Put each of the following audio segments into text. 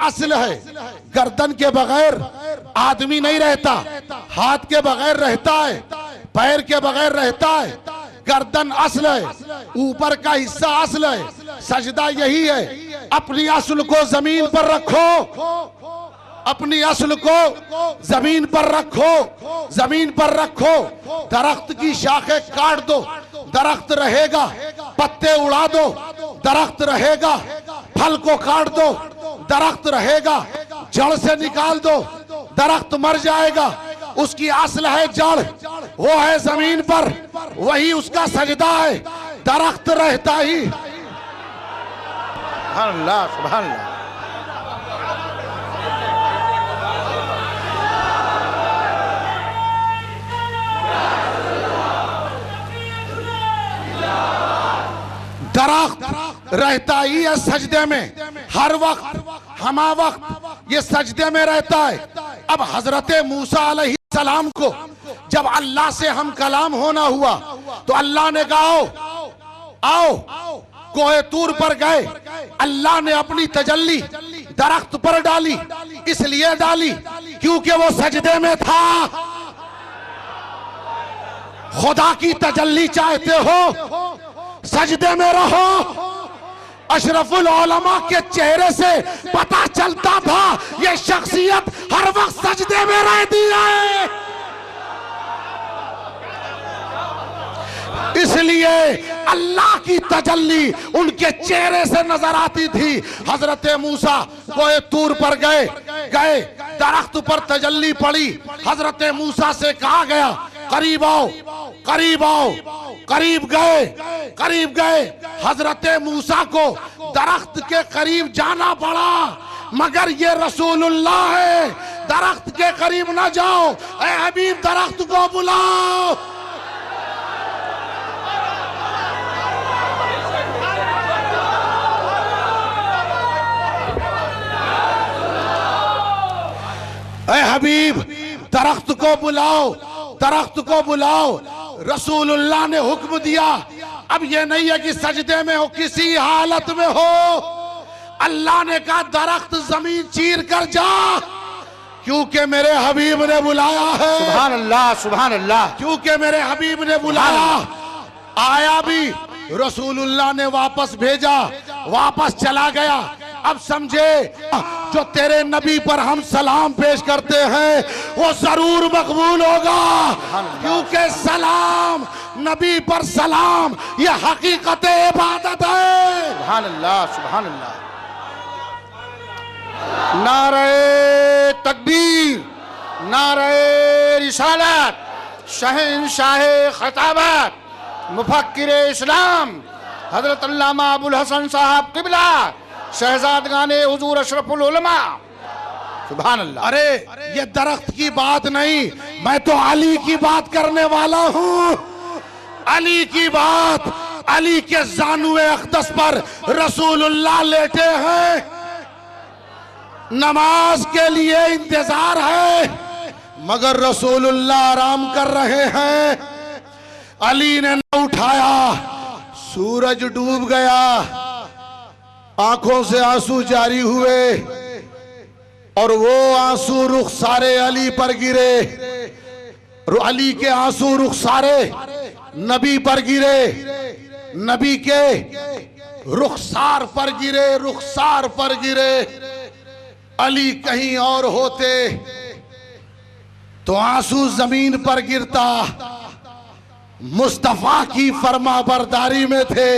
असल है। गर्दन के बगैर आदमी नहीं रहता, हाथ के बगैर रहता है, पैर के बगैर रहता है। गर्दन असल है, ऊपर का हिस्सा असल है। सजदा यही है। अपनी असल को जमीन पर रखो, अपनी असल को जमीन पर रखो, जमीन पर रखो। दरख्त की शाखें काट दो, दरख्त रहेगा। पत्ते उड़ा दो, दरख्त रहेगा। फल को काट दो, दरख्त रहेगा। जड़ से निकाल दो, दरख्त मर जाएगा। उसकी असल है जड़, वो है जमीन पर, वही उसका सजदा है। दरख्त रहता ही। सुभान अल्लाह, सुभान अल्लाह। दरख्त रहता ही है सजदे में, हर वक्त हमा वक्त ये सजदे में रहता है। अब हजरत मूसा अलैहिस्सलाम को जब अल्लाह से हम कलाम होना हुआ तो अल्लाह ने कहा आओ, कोहे तूर पर गए। अल्लाह ने अपनी तजल्ली दरख्त पर डाली, इसलिए डाली क्योंकि वो सजदे में था। खुदा की तजल्ली चाहते हो, सजदे में रहो। अशरफुल उलमा के चेहरे से पता चलता था ये शख्सियत हर वक्त सजदे में रहती है। इसलिए अल्लाह की तजल्ली उनके चेहरे से नजर आती थी। हजरत मूसा कोहे तूर पर गए, दरख्त पर तजल्ली पड़ी। हजरत मूसा से कहा गया करीब आओ, करीब आओ। करीब गए। हजरत मूसा को दरख्त के करीब जाना पड़ा, मगर ये रसूलुल्लाह है, दरख्त के करीब ना जाओ। ऐ हबीब दरख्त को बुलाओ। ऐ हबीब दरख्त को बुलाओ, दरख्त को बुलाओ। रसूलुल्लाह ने हुक्म दिया। अब ये नहीं है कि सजदे में हो, किसी हालत में हो। अल्लाह ने कहा दरख्त जमीन चीर कर जा, क्योंकि मेरे हबीब ने बुलाया है। सुभान अल्लाह, सुभान अल्लाह। क्योंकि मेरे हबीब ने बुलाया। आया भी, रसूलुल्लाह ने वापस भेजा, वापस चला गया। अब समझे, जो तेरे नबी पर हम सलाम पेश करते हैं वो जरूर मकबूल होगा, क्योंकि सलाम, नबी पर सलाम, ये हकीकत इबादत है। सुभान अल्लाह, सुभान अल्लाह। नारे तकबीर, नारे रिसालत, शहंशाह खताबत, मुफक्किर इस्लाम हजरत अल्लामा अबुल हसन साहब किबला, शहजादगाने हुजूर अशरफुल उलमा। सुभान अल्लाह। अरे ये दरख्त की बात नहीं, मैं तो अली की बात करने वाला हूँ। अली की बात, अली के जानुए अक़दस पर रसूलुल्लाह लेटे हैं, नमाज के लिए इंतजार है, मगर रसूलुल्लाह आराम कर रहे हैं। अली ने न उठाया, सूरज डूब गया, आंखों से आंसू जारी हुए और वो आंसू रुखसारे अली पर गिरे। अली के आंसू रुखसारे नबी पर गिरे, नबी के रुखसार पर गिरे, रुखसार पर गिरे। अली कहीं और होते तो आंसू जमीन पर गिरता, मुस्तफा की फरमाबरदारी में थे,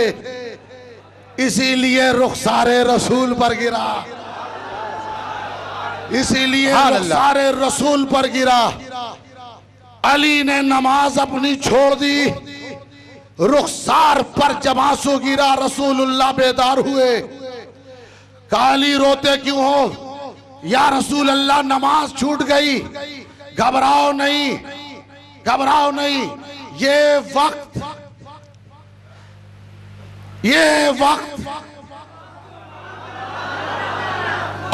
इसीलिए रुखसारे रसूल पर गिरा, इसीलिए रुखसारे रसूल पर गिरा। अली ने नमाज अपनी छोड़ दी, रुखसार पर जब आंसू गिरा रसूलुल्लाह बेदार हुए। काली रोते क्यों हो या रसूल अल्लाह, नमाज छूट गई। घबराओ नहीं, घबराओ नहीं, ये वक्त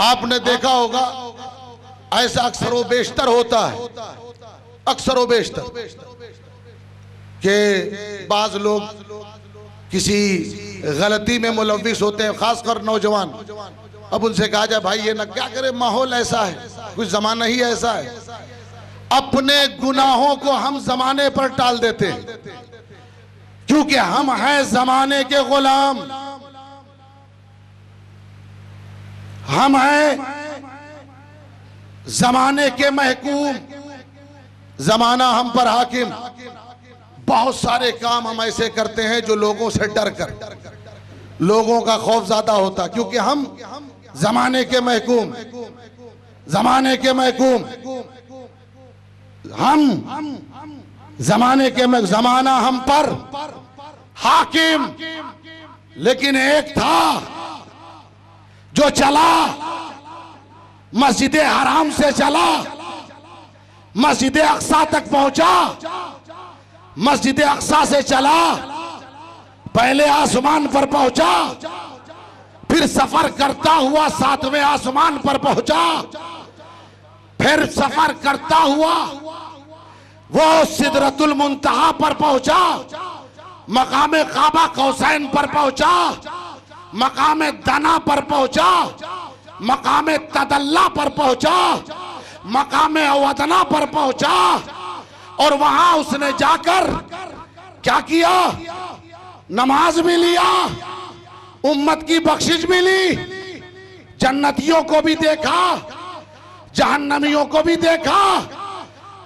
आपने देखा होगा, ऐसा अक्सर व बेशतर होता है, अक्सर व बेशतर कि बाज लोग किसी गलती में मुलव्विस होते हैं, खासकर नौजवान। अब उनसे कहा जाए भाई ये ना क्या करे, माहौल ऐसा है, कुछ जमाना ही ऐसा है। अपने गुनाहों को हम जमाने पर टाल देते हैं, क्योंकि हम हैं जमाने के गुलाम, हम हैं जमाने के महकूम, जमाना हम पर हाकिम। बहुत सारे काम हम ऐसे करते हैं जो लोगों से डर कर, लोगों का खौफ ज्यादा होता, क्योंकि हम जमाने के महकूम, जमाने के महकूम, हम जमाने के जमाना हम पर हाकिम। लेकिन एक था जो चला, मस्जिद हराम से चला, मस्जिद अक्सा तक पहुंचा, मस्जिद अक्सा से चला, पहले आसमान पर पहुंचा, फिर सफर करता हुआ 7वें आसमान पर पहुंचा, फिर सफर करता हुआ वो सिदरतुल मुंतहा पर पहुंचा, मकाम काबा कौसैन पर पहुंचा, मकाम दना पर पहुंचा, मकाम तदल्ला पर पहुंचा, मकाम अवदना पर पहुंचा। और वहां उसने जाकर क्या किया, नमाज भी लिया, उम्मत की बख्शिश भी ली, जन्नतियों को भी देखा, जहन्नमियों को भी देखा,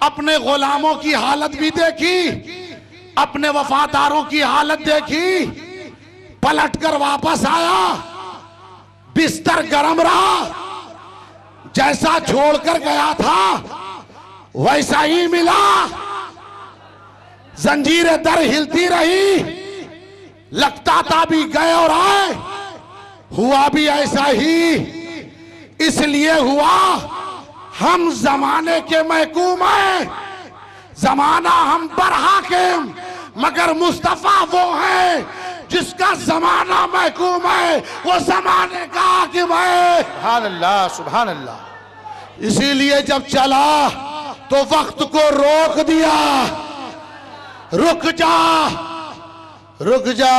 अपने गुलामों की हालत भी देखी, अपने वफादारों की हालत देखी, पलटकर वापस आया, बिस्तर गर्म रहा, जैसा छोड़कर गया था वैसा ही मिला, जंजीरें दर हिलती रही, लगता था भी गए और आए, हुआ भी ऐसा ही। इसलिए हुआ हम जमाने के महकूम हैं, जमाना हम पर हाकिम, मगर मुस्तफा वो है जिसका जमाना महकूम है, वो जमाने का हाकिम है। सुभान अल्लाह, सुभान अल्लाह। इसीलिए जब चला तो वक्त को रोक दिया, रुक जा, रुक जा।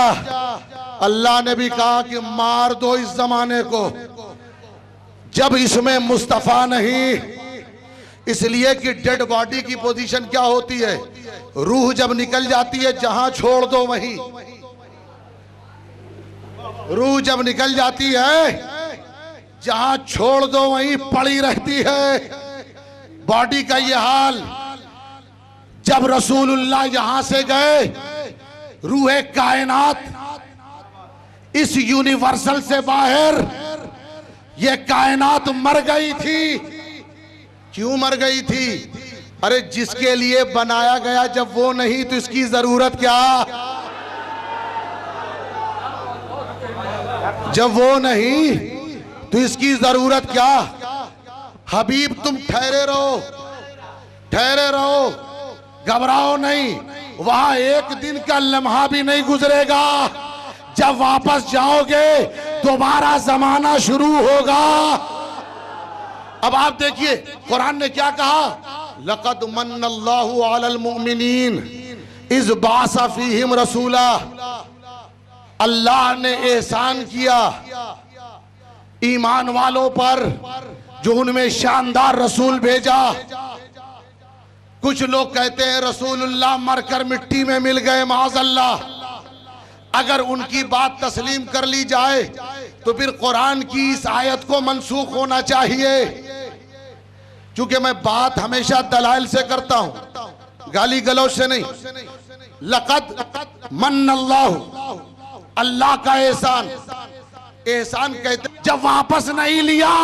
अल्लाह ने भी कहा कि मार दो इस जमाने को, जब इसमें मुस्तफा नहीं। इसलिए कि डेड बॉडी की पोजीशन क्या होती है, रूह जब निकल जाती है जहां छोड़ दो वहीं, रूह जब निकल जाती है जहां छोड़ दो वहीं पड़ी रहती है। बॉडी का ये हाल, जब रसूलुल्लाह यहां से गए, रूह कायनात इस यूनिवर्सल से बाहर, ये कायनात मर गई थी। क्यों मर गई थी? अरे जिसके लिए बनाया गया जब वो नहीं तो इसकी जरूरत क्या? जब वो नहीं तो इसकी जरूरत क्या? हबीब तुम ठहरे रहो, ठहरे रहो, घबराओ नहीं, वहां एक दिन का लम्हा भी नहीं गुजरेगा। जब वापस जाओगे दोबारा जमाना शुरू होगा। अब आप देखिए कुरान ने क्या कहा, लक़द मन्नल्लाहु अलल मुमिनीन इज़ बासा फीहिम रसूला। अल्लाह ने एहसान किया ईमान वालों पर जो उनमें शानदार रसूल भेजा। कुछ लोग कहते हैं रसूलुल्लाह मरकर मिट्टी में मिल गए, माज़अल्लाह। अगर उनकी बात तस्लीम कर ली जाए तो फिर कुरान की इस आयत को मनसूख होना चाहिए। क्योंकि मैं बात हमेशा दलाइल से करता हूं, गाली गलौज से नहीं। लक़द मन्नल्लाहु, अल्लाह का एहसान, एहसान कहते जब वापस नहीं लिया,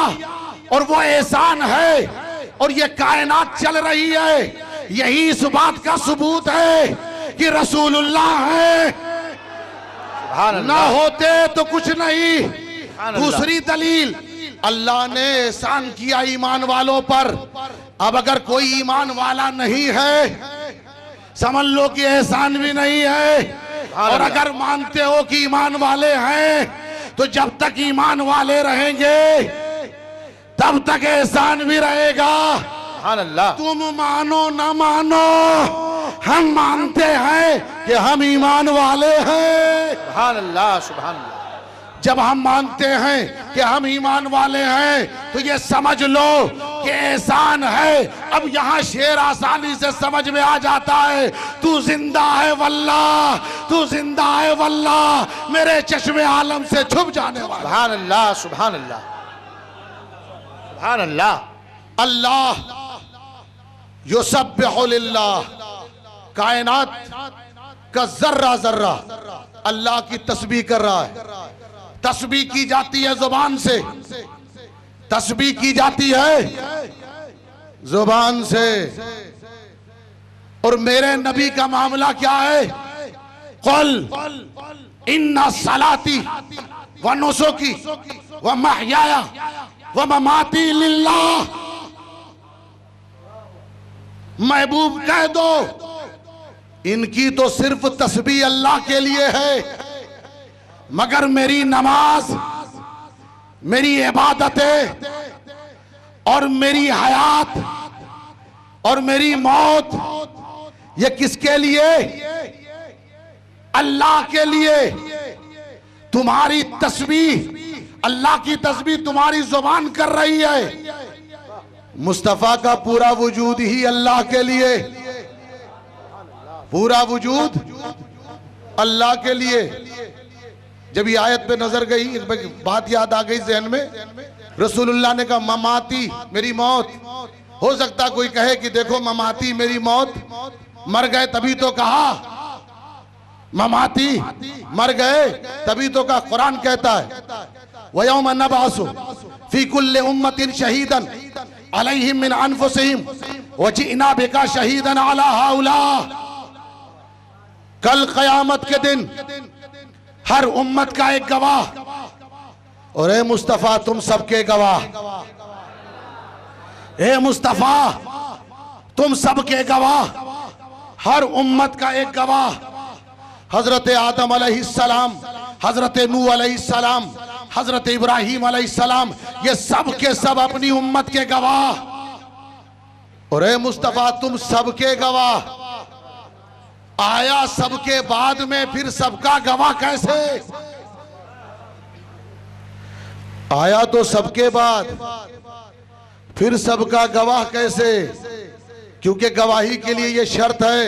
और वो एहसान है और ये कायनात चल रही है, यही इस बात का सबूत है कि रसूलुल्लाह है। ना होते तो कुछ नहीं। दूसरी दलील, अल्लाह ने एहसान किया ईमान वालों पर। अब अगर कोई ईमान वाला नहीं है, समझ लो कि एहसान भी नहीं है। और अगर मानते हो कि ईमान वाले हैं तो जब तक ईमान वाले रहेंगे तब तक एहसान भी रहेगा। तुम मानो ना मानो, हम मानते हैं कि हम ईमान वाले हैं। सुभान अल्लाह, सुभान अल्लाह। जब हम मानते हैं कि हम ईमान वाले हैं तो ये समझ लो कि एहसान है। अब यहाँ शेर आसानी से समझ में आ जाता है। तू जिंदा है वल्लाह, तू जिंदा है वल्लाह, मेरे चश्मे आलम से छुप जाने वाला। सुभान अल्लाह, सुभान अल्लाह, सुभान अल्लाह। अल्लाह युसब्बिहु लिल्लाह, कायनात का जर्रा जर्रा अल्लाह की तस्बीह कर रहा है। तस्बीह की जाती है जुबान से, तस्बीह की जाती है जुबान से। और मेरे नबी का मामला क्या है? कुल इन्ना सलाती व नुसुकी व महयाया व ममाती लिल्लाह। महबूब कह दो इनकी तो सिर्फ तस्बीह अल्लाह के लिए है, मगर मेरी नमाज, मेरी इबादतें और मेरी हयात और मेरी मौत, ये किसके लिए? अल्लाह के लिए। तुम्हारी तस्बीह, अल्लाह की तस्बीह तुम्हारी जुबान कर रही है। मुस्तफा का पूरा वजूद ही अल्लाह के लिए, पूरा वजूद अल्लाह के लिए। जब ये आयत पे नजर गई, एक बात याद आ गई जहन में। रसूलुल्लाह ने कहा ममाती, मेरी मौत। हो सकता कोई कहे कि देखो ममाती मेरी मौत, मर गए तभी तो कहा, ममाती मर गए तभी तो कहा। कुरान कहता है वयौम नबअसु फी कुल्लि उम्मतिन शहीदन अलैहिम मिन अनफुसिहिम व जिअना बिका शहीदन अला हाउला। कल कयामत के दिन हर उम्मत का एक गवाह, और ए मुस्तफा तुम सबके गवाह, ए मुस्तफा तुम सबके गवाह, हर उम्मत का एक गवाह। हजरत आदम अलैहिस्सलाम, हजरत नूह अलैहिस्सलाम, हजरत इब्राहिम अलैहिस्सलाम, ये सब के सब अपनी उम्मत के गवाह। और ए मुस्तफा तुम सबके गवाह। आया सबके बाद में फिर सबका गवाह कैसे? आया तो सबके बाद, फिर सबका गवाह कैसे? क्योंकि गवाही के लिए यह शर्त है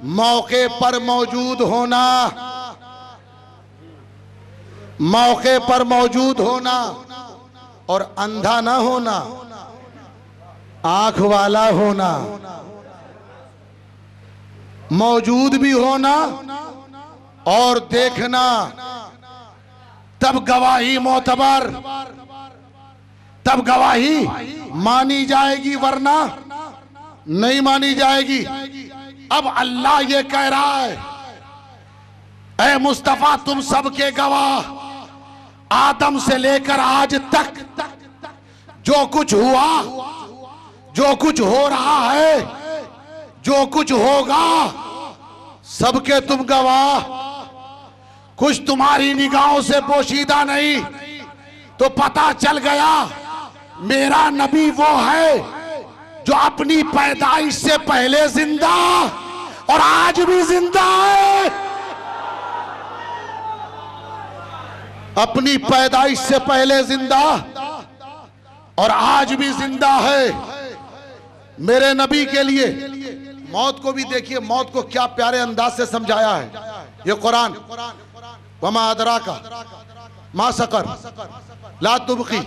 मौके पर मौजूद होना, मौके पर मौजूद होना, और अंधा ना होना, आंख वाला होना। मौजूद भी होना और देखना, तब गवाही मोतबर, तब गवाही मानी जाएगी, वरना नहीं मानी जाएगी। अब अल्लाह ये कह रहा है ऐ मुस्तफा तुम सबके गवाह। आदम से लेकर आज तक जो कुछ हुआ, जो कुछ हो रहा है, जो कुछ होगा, सबके तुम गवाह। कुछ तुम्हारी निगाहों से पोशीदा नहीं, तो पता चल गया मेरा नबी वो है जो अपनी पैदाइश से पहले जिंदा और आज भी जिंदा है। अपनी पैदाइश से पहले जिंदा और आज भी जिंदा है। मेरे नबी के लिए मौत को भी देखिए, मौत को क्या प्यारे अंदाज से समझाया है ये कुरान। वमा अदराका मा सकर ला तुबकी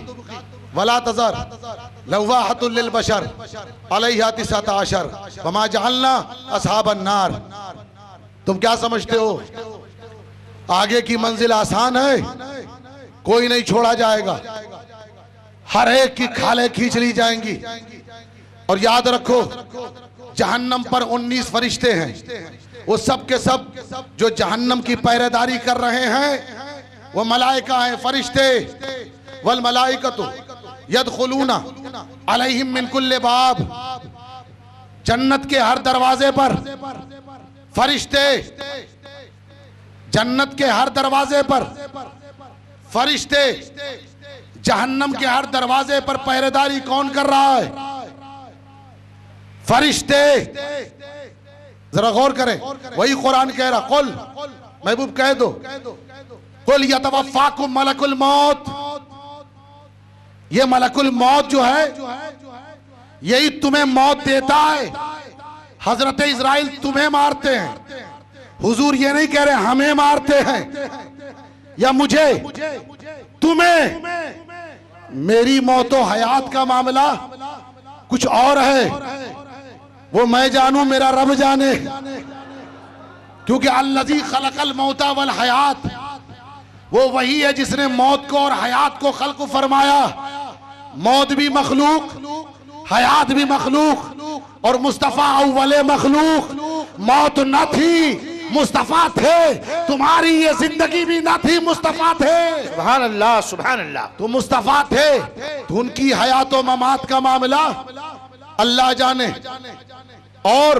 वला तज़र लव्वाहतुल लिल बशर अलैहा तिसअत अशर वमा जअलना अस्हाबन नार। तुम क्या समझते हो आगे की मंजिल आसान है? कोई नहीं छोड़ा जाएगा, हर एक की खाले खींच ली जाएंगी। और याद रखो जहन्नम पर 19 फरिश्ते हैं, वो सब के सब जो जहन्नम की पहरेदारी कर रहे हैं वो मलाइका हैं, फरिश्ते। वल मलाइकतु यदखुलूना अलैहिम मिन कुल्लि बाब। जन्नत के हर दरवाजे पर फरिश्ते, जन्नत के हर दरवाजे पर फरिश्ते। जहन्नम के हर दरवाजे पर पहरेदारी कौन कर रहा है? फरिश्ते। जरा गौर करें, वही कुरान कह रहा, कुल महबूब कह दो कुल यतवफ़्फ़ाकुम मलकुल मौत, ये मलकुल मौत जो है यही तुम्हें मौत देता है। हजरत इज़राइल तुम्हें मारते हैं, हुजूर ये नहीं कह रहे हमें मारते हैं या मुझे, तुम्हें। मेरी मौत व हयात का मामला कुछ और है, वो मैं जानूं, मेरा रब जाने। क्योंकि अल्लज़ी खलक़ल मौता वल हयात, वो वही है जिसने मौत को और हयात को खल्क़ फरमाया। मौत भी मखलूक, हयात भी मखलूक, और मुस्तफ़ा अव्वले मखलूक। मौत न थी, मुस्तफ़ा थे। तुम्हारी ये जिंदगी भी न थी, मुस्तफ़ा थे। सुभान अल्लाह, सुभान अल्लाह। तो मुस्तफ़ा थे, तो उनकी हयात व ममात का मामला अल्लाह जाने और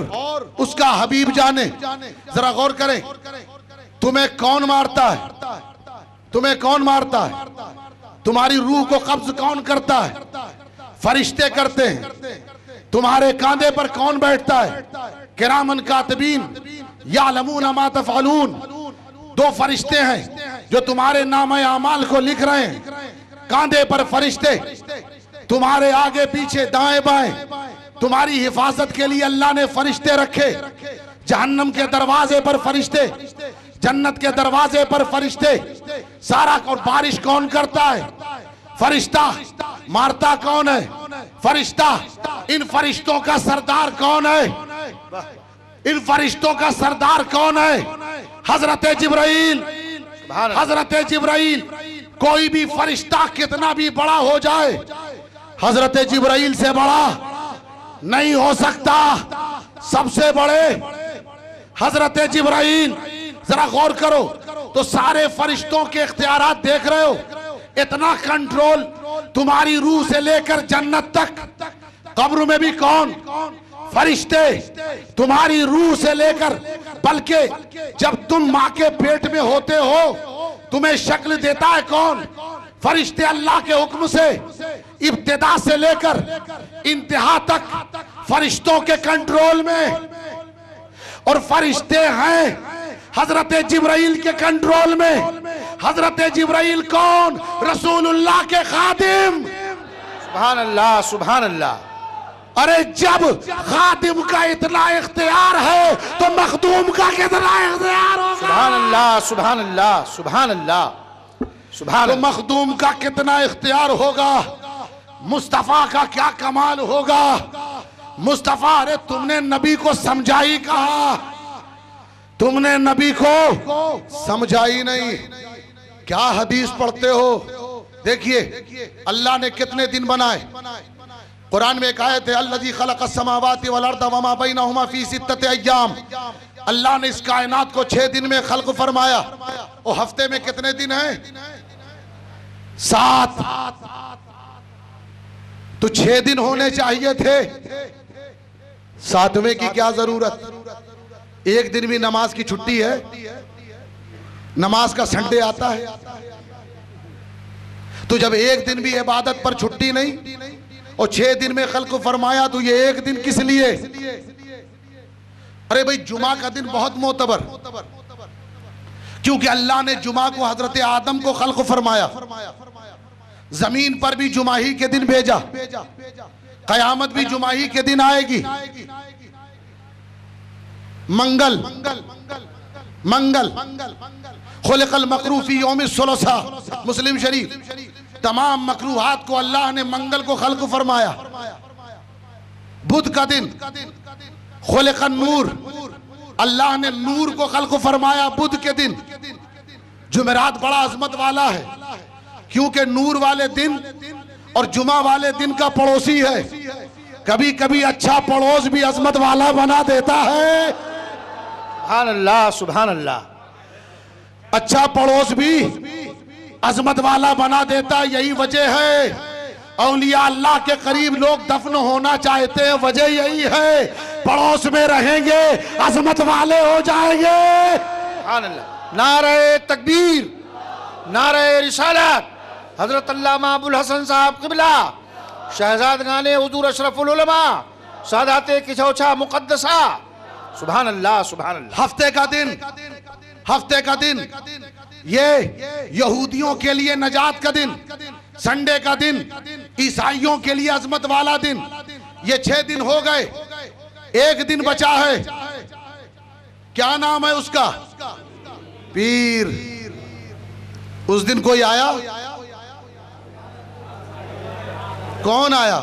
उसका हबीब जाने। जरा गौर करें, तुम्हें कौन मारता है? तुम्हें कौन मारता है? तुम्हारी रूह को कब्ज कौन करता है? फरिश्ते करते हैं। तुम्हारे कांधे पर कौन बैठता है? किरामन कातिबीन यालमूना मा तफ़अलून। दो फरिश्ते हैं जो तुम्हारे नामे आमाल को लिख रहे हैं। कांधे पर फरिश्ते, तुम्हारे आगे पीछे दाएं बाएं तुम्हारी हिफाजत के लिए अल्लाह ने फरिश्ते रखे। जहन्नम के दरवाजे पर फरिश्ते, जन्नत के दरवाजे पर फरिश्ते। सारा और बारिश कौन करता है? फरिश्ता। मारता कौन है? फरिश्ता। इन फरिश्तों का सरदार कौन है? इन फरिश्तों का सरदार कौन है? हजरत जिब्राइल। हजरत जिब्राइल। कोई भी फरिश्ता कितना भी बड़ा हो जाए, हजरत जिब्राइल से बड़ा नहीं हो सकता। सबसे बड़े हजरत जिब्राइल। जरा गौर करो तो सारे फरिश्तों के इख्तियारात देख रहे हो। इतना कंट्रोल तुम्हारी रूह से लेकर जन्नत तक। कब्र में भी कौन? फरिश्ते। तुम्हारी रूह से लेकर, बल्कि जब तुम माँ के पेट में होते हो तुम्हें शक्ल देता है कौन? फरिश्ते। अल्लाह के हुक्म से इब्तिदा से लेकर इंतहा तक फरिश्तों के कंट्रोल में। और फरिश्ते हैं हजरत जिब्राइल के कंट्रोल में। हजरत जिब्राइल कौन? रसूलुल्लाह के खादिम। सुभान अल्लाह, सुभान अल्लाह। अरे जब खादिम का इतना इख्तियार है तो मखदूम का कितना इख्तियार होगा? सुभान अल्लाह, सुभान अल्लाह, सुभान अल्लाह, सुभान। तो मखदूम का कितना इख्तियार होगा? मुस्तफा का क्या कमाल होगा? मुस्तफा। अरे तुमने नबी को समझा ही कहा, तुमने नबी को समझा ही नहीं। क्या हदीस पढ़ते हो? देखिए अल्लाह ने कितने दिन बनाए। कुरान में एक आयत है, अल्लज़ी खलक़स समावाति वल अर्ज़ वमा बैनहुमा फी सित्तति अय्याम। अल्लाह ने इस कायनात को 6 दिन में खल्क़ फरमाया। और हफ्ते में कितने दिन हैं? 7। तो 6 दिन होने चाहिए थे, 7वें की क्या जरूरत? एक दिन भी नमाज की छुट्टी है? नमाज का संडे आता है? तो जब एक दिन भी इबादत पर छुट्टी नहीं और 6 दिन में खल्क़ फरमाया, तो ये एक दिन किस लिए? अरे भाई जुमा का दिन बहुत मोतबर, क्योंकि अल्लाह ने जुमा को हजरत आदम को खल्क़ फरमाया। जमीन पर भी जुमा ही के दिन भेजा। कयामत भी जुमा ही के दिन आएगी। मंगल मंगल खुलिक़ल मकरूह फी यौमिस सुलसा। मुस्लिम शरीफ। तमाम मकरूहात को अल्लाह ने मंगल को खल्क़ फरमाया। बुध का दिन खुलिक़न नूर, अल्लाह ने नूर को खल्क़ फरमाया बुध के दिन। जुमेरात बड़ा अजमत वाला है, क्योंकि नूर वाले दिन और जुमा वाले दिन का पड़ोसी है। कभी कभी अच्छा पड़ोस भी अजमत वाला बना देता है। सुभान अल्लाह, सुभान अल्लाह। अच्छा पड़ोस भी अजमत वाला बना देता। यही वजह है औलिया अल्लाह के करीब लोग दफन होना चाहते हैं। वजह यही है, पड़ोस में रहेंगे अजमत वाले हो जाएंगे। सुभान अल्लाह। नारे तकबीर, नारे रिसालत। हजरत अल्लामा अबुल हसन साहब क़िबला, शहजादगाने हुजूर अशरफुल उलमा, सादाते किछौछा मुक़द्दसा। सुभान अल्लाह, सुभान अल्लाह। हफ्ते का दिन, हफ्ते का दिन ये यहूदियों के लिए नजात का दिन, संडे का दिन, ईसाइयों के लिए अजमत वाला दिन। ये 6 दिन हो गए, एक दिन बचा है। क्या नाम है उसका? पीर। उस दिन कोई आया? कौन आया?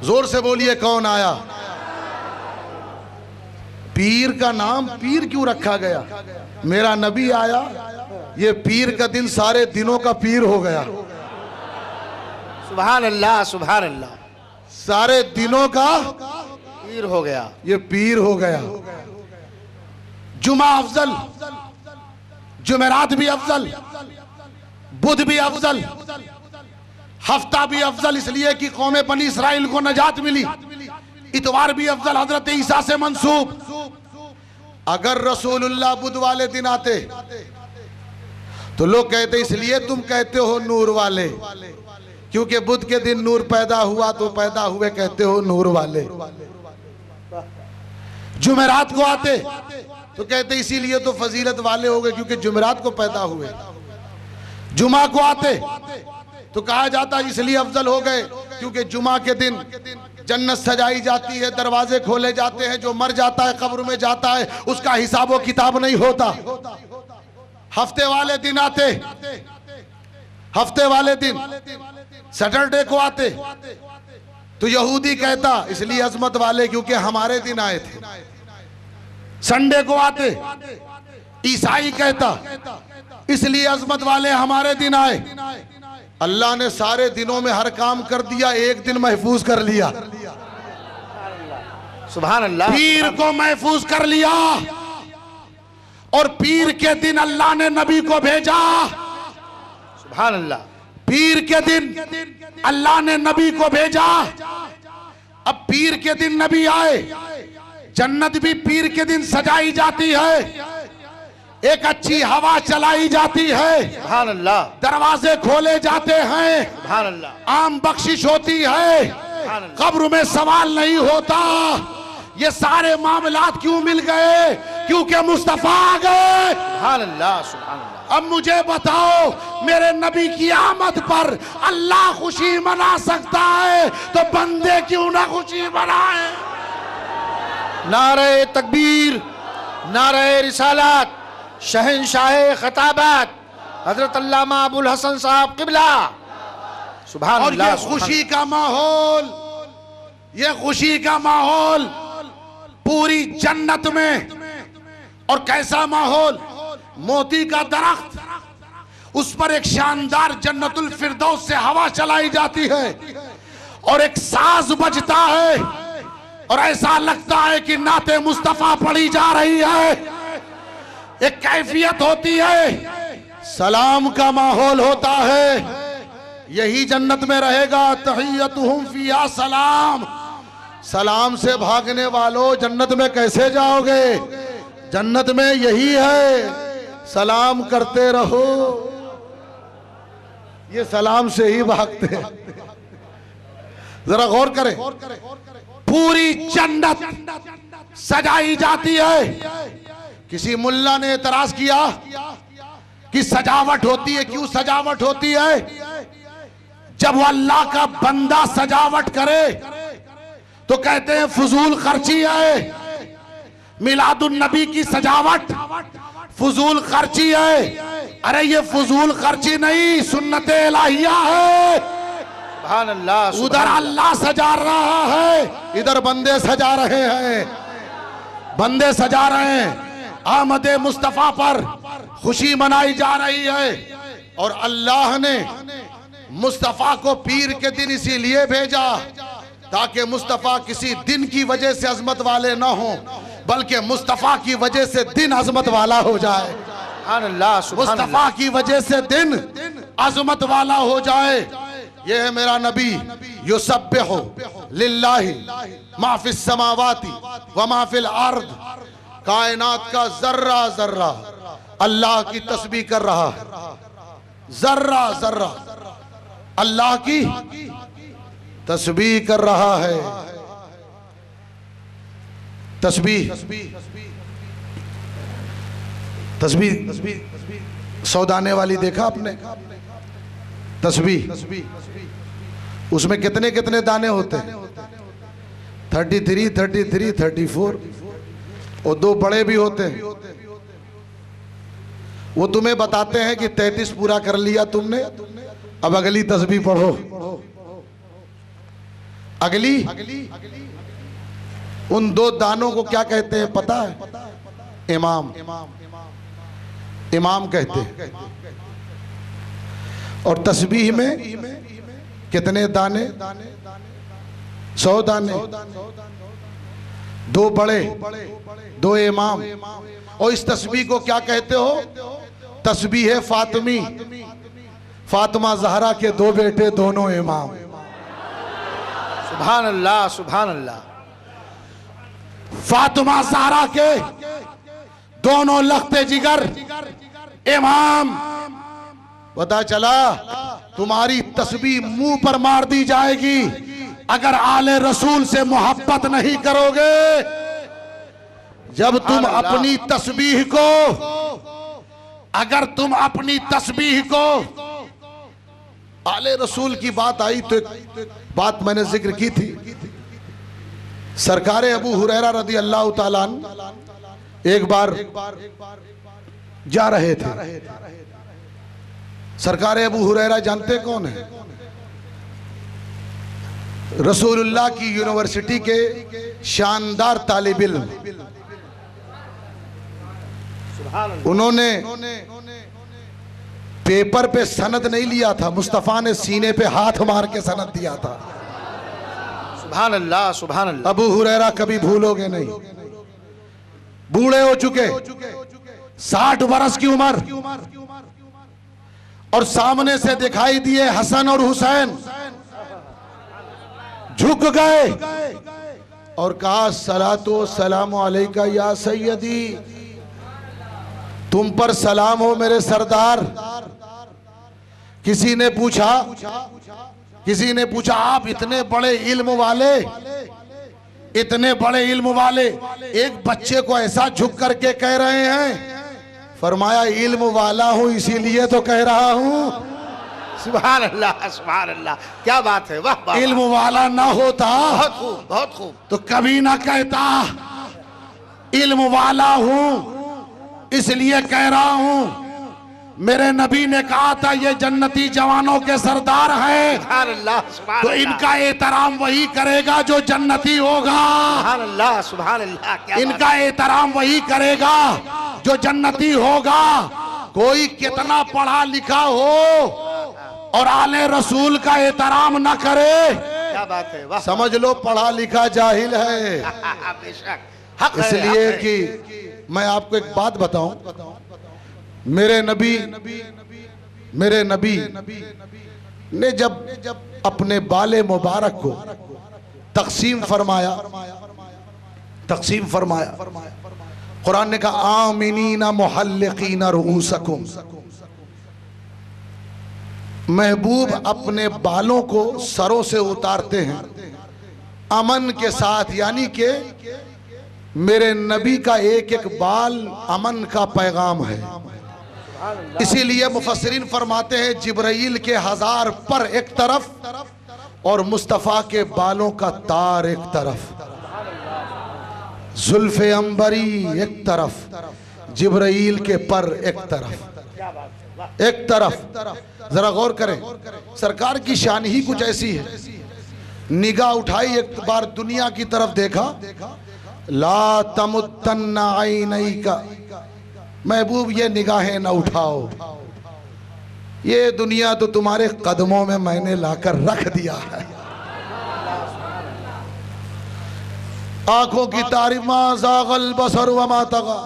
जोर से बोलिए, कौन आया? पीर का नाम पीर क्यों रखा गया? मेरा नबी आया, ये पीर का दिन सारे दिनों का पीर हो गया। सुभान अल्लाह, सुभान अल्लाह। सारे दिनों का पीर हो गया, ये पीर हो गया। जुमा अफजल, जुमेरात भी अफजल, बुध भी अफजल, हफ्ता भी अफजल, इसलिए कि कौम बनी इसराइल को नजात मिली। इतवार भी अफजल, हजरत ईसा से मंसूब। अगर रसूलुल्लाह बुध वाले दिन आते तो लोग कहते इसलिए तुम कहते हो नूर वाले, क्योंकि बुध के दिन नूर पैदा हुआ तो पैदा हुए कहते हो नूर वाले। जुमेरात को आते तो कहते इसीलिए तो फजीलत वाले हो गए, क्योंकि जुमेरात को पैदा हुए। जुमा को आते तो कहा जाता इसलिए अफजल हो गए, क्योंकि जुमा के दिन जन्नत सजाई जाती है, दरवाजे खोले जाते हैं। जो मर जाता है कब्र में जाता है, उसका हिसाब व किताब नहीं होता। हफ्ते वाले दिन आते, हफ्ते वाले दिन सैटरडे को आते तो यहूदी कहता इसलिए अजमत वाले क्योंकि हमारे दिन आए थे। संडे को आते ईसाई कहता इसलिए अजमत वाले हमारे दिन आए। अल्लाह ने सारे दिनों में हर काम कर दिया, एक दिन महफूज कर लिया। सुभान अल्लाह। पीर को महफूज कर लिया, और पीर के दिन अल्लाह ने नबी को भेजा। सुभान अल्लाह। पीर के दिन अल्लाह ने नबी को भेजा। अब पीर के दिन नबी आए, जन्नत भी पीर के दिन सजाई जाती है, एक अच्छी हवा चलाई जाती है, सुभान अल्लाह, दरवाजे खोले जाते हैं, सुभान अल्लाह, आम बख्शिश होती है, कब्र में सवाल नहीं होता। ये सारे मामलात क्यों मिल गए? क्योंकि मुस्तफा आ गए। सुभान अल्लाह, सुभान अल्लाह। अब मुझे बताओ, मेरे नबी की आमद पर अल्लाह खुशी मना सकता है तो बंदे क्यों ना खुशी मनाए? नारे तकबीर, नारे रिसालत, शहंशाह खताबात हजरत अल्लामा अबुल हसन साहब किबला। सुभान और अल्लाह। ये खुशी का माहौल, ये खुशी का माहौल पूरी जन्नत में। और कैसा माहौल? मोती का दरख्त, उस पर एक शानदार जन्नतुल फिरदौस से हवा चलाई जाती है, और एक साज बजता है, और ऐसा लगता है कि नाते मुस्तफा पढ़ी जा रही है। एक कैफियत होती है, सलाम का माहौल होता है। यही जन्नत में रहेगा। तहियतुहुम फिहा सलाम। सलाम से भागने वालों जन्नत में कैसे जाओगे? जन्नत में यही है, सलाम करते रहो। ये सलाम से ही भागते हैं। जरा गौर करें, पूरी जन्नत सजाई जाती है। किसी मुल्ला ने एतराज किया कि सजावट होती है, क्यों सजावट होती है? जब वो अल्लाह का बंदा सजावट करे तो कहते हैं फजूल खर्ची है। मिलादुन नबी की सजावट फजूल खर्ची है। अरे ये फजूल खर्ची नहीं, सुन्नत इलाहिया है। सुभान अल्लाह। उधर अल्लाह सजा रहा है, इधर बंदे सजा रहे हैं, बंदे सजा रहे हैं। आमदे मुस्तफा पर खुशी मनाई जा रही है। और अल्लाह ने मुस्तफा को पीर के दिन इसीलिए भेजा ताकि मुस्तफा किसी दिन की वजह से अजमत वाले ना हो, बल्कि मुस्तफा की वजह से दिन अजमत वाला हो जाए। सुभान अल्लाह। मुस्तफा की वजह से दिन अजमत वाला हो जाए। यह है मेरा नबी, युसब्बिहु लिल्लाहि मा फिस समावाति व मा फिल अर्द। कायनात का जर्रा जर्रा अल्लाह की तस्बीह कर रहा है। जर्रा जर्रा अल्लाह की तस्बीह कर रहा है। तस्बीह तस्बीह 100 दाने वाली देखा आपने? तस्बीह उसमें कितने कितने दाने होते हैं? 33, 33, 34 और 2 बड़े भी होते हैं। वो तुम्हें बताते हैं कि 33 पूरा कर लिया तुमने, अब अगली तस्बीह पढ़ो। अगली उन 2 दानों को क्या कहते हैं पता है? इमाम। इमाम कहते हैं। और तस्बीह में कितने दाने? 100 दाने। 2 बड़े, 2 इमाम। और इस तस्बीह को क्या कहते हो? तस्बीह है फातिमी। फातिमा ज़हरा के 2 बेटे, दोनों इमाम। सुभान अल्लाह, सुभान अल्लाह। फातिमा ज़हरा के दोनों लखते जिगर इमाम। पता चला तुम्हारी तस्बीह मुंह पर मार दी जाएगी अगर आले रसूल से मोहब्बत नहीं करोगे। जब तुम अपनी तस्बीह को, अगर तुम अपनी तस्बीह को, आले रसूल की बात आई तो एक बात मैंने जिक्र की थी। सरकारे अबू हुरैरा रदी अल्लाह ताला अन्हु एक बार जा रहे थे। सरकारे अबू हुरैरा जानते कौन है? रसूलुल्लाह की यूनिवर्सिटी के शानदार तालिब इल्म। उन्होंने पेपर पे सनद नहीं लिया था, मुस्तफा ने सीने पे हाथ मार के सनद दिया था। सुभान अल्लाह, सुभान अल्लाह। अबू हुरैरा कभी भूलोगे नहीं। बूढ़े हो चुके, 60 बरस की उम्र, और सामने से दिखाई दिए हसन और हुसैन। झुक गए और कहा सलातो सलाम अलैका या सैयदी, तुम पर सलाम हो मेरे सरदार। किसी ने पूछा आप इतने बड़े इल्म वाले, इतने बड़े इल्म वाले एक बच्चे को ऐसा झुक करके कह रहे हैं? फरमाया इल्म वाला हूं इसीलिए तो कह रहा हूं। सुभान अल्लाह, सुभान अल्लाह। क्या बात है, वाह वाह। इल्म वाला ना होता, बहुत खूब, बहुत खूब, तो कभी ना कहता इल्म वाला हूं इसलिए कह रहा हूं। मेरे नबी ने कहा था ये जन्नती जवानों के सरदार हैं, सुभान अल्लाह, सुभान तो अल्लाह। इनका एहतराम वही करेगा जो जन्नती होगा। सुभान अल्लाह, सुभान अल्लाह। क्या इनका एहतराम वही करेगा जो जन्नती होगा। कोई कितना पढ़ा लिखा हो और आले रसूल का एहतराम न करे, क्या बात है, वाह। समझ लो पढ़ा लिखा जाहिल है। बेशक, हक है, इसलिए हक है। कि मैं आपको एक बात बताऊं, मेरे नबी ने जब अपने बाले मुबारक को तकसीम फरमाया, कुरान ने कहा आमिनीना मुहल्लिकीना रुऊसकुम। महबूब अपने बालों को सरों से उतारते हैं अमन के साथ, यानी कि मेरे नबी का एक एक बाल अमन का पैगाम है। इसीलिए मुफस्सिरीन फरमाते हैं जिब्राइल के 1000 पर एक तरफ और मुस्तफ़ा के बालों का तार एक तरफ, जुल्फ़े अंबरी एक तरफ, जिब्राइल के पर एक तरफ। जरा गौर करें, सरकार की शान ही कुछ ऐसी है। निगाह उठाई, एक बार दुनिया की तरफ देखा, ला तमुत्तन्ना ऐनैका, महबूब ये निगाहें न उठाओ, ये दुनिया तो तुम्हारे कदमों में मैंने लाकर रख दिया है। आंखों की तारीफ मा ज़ाग़ल बसर व मा तग़ा,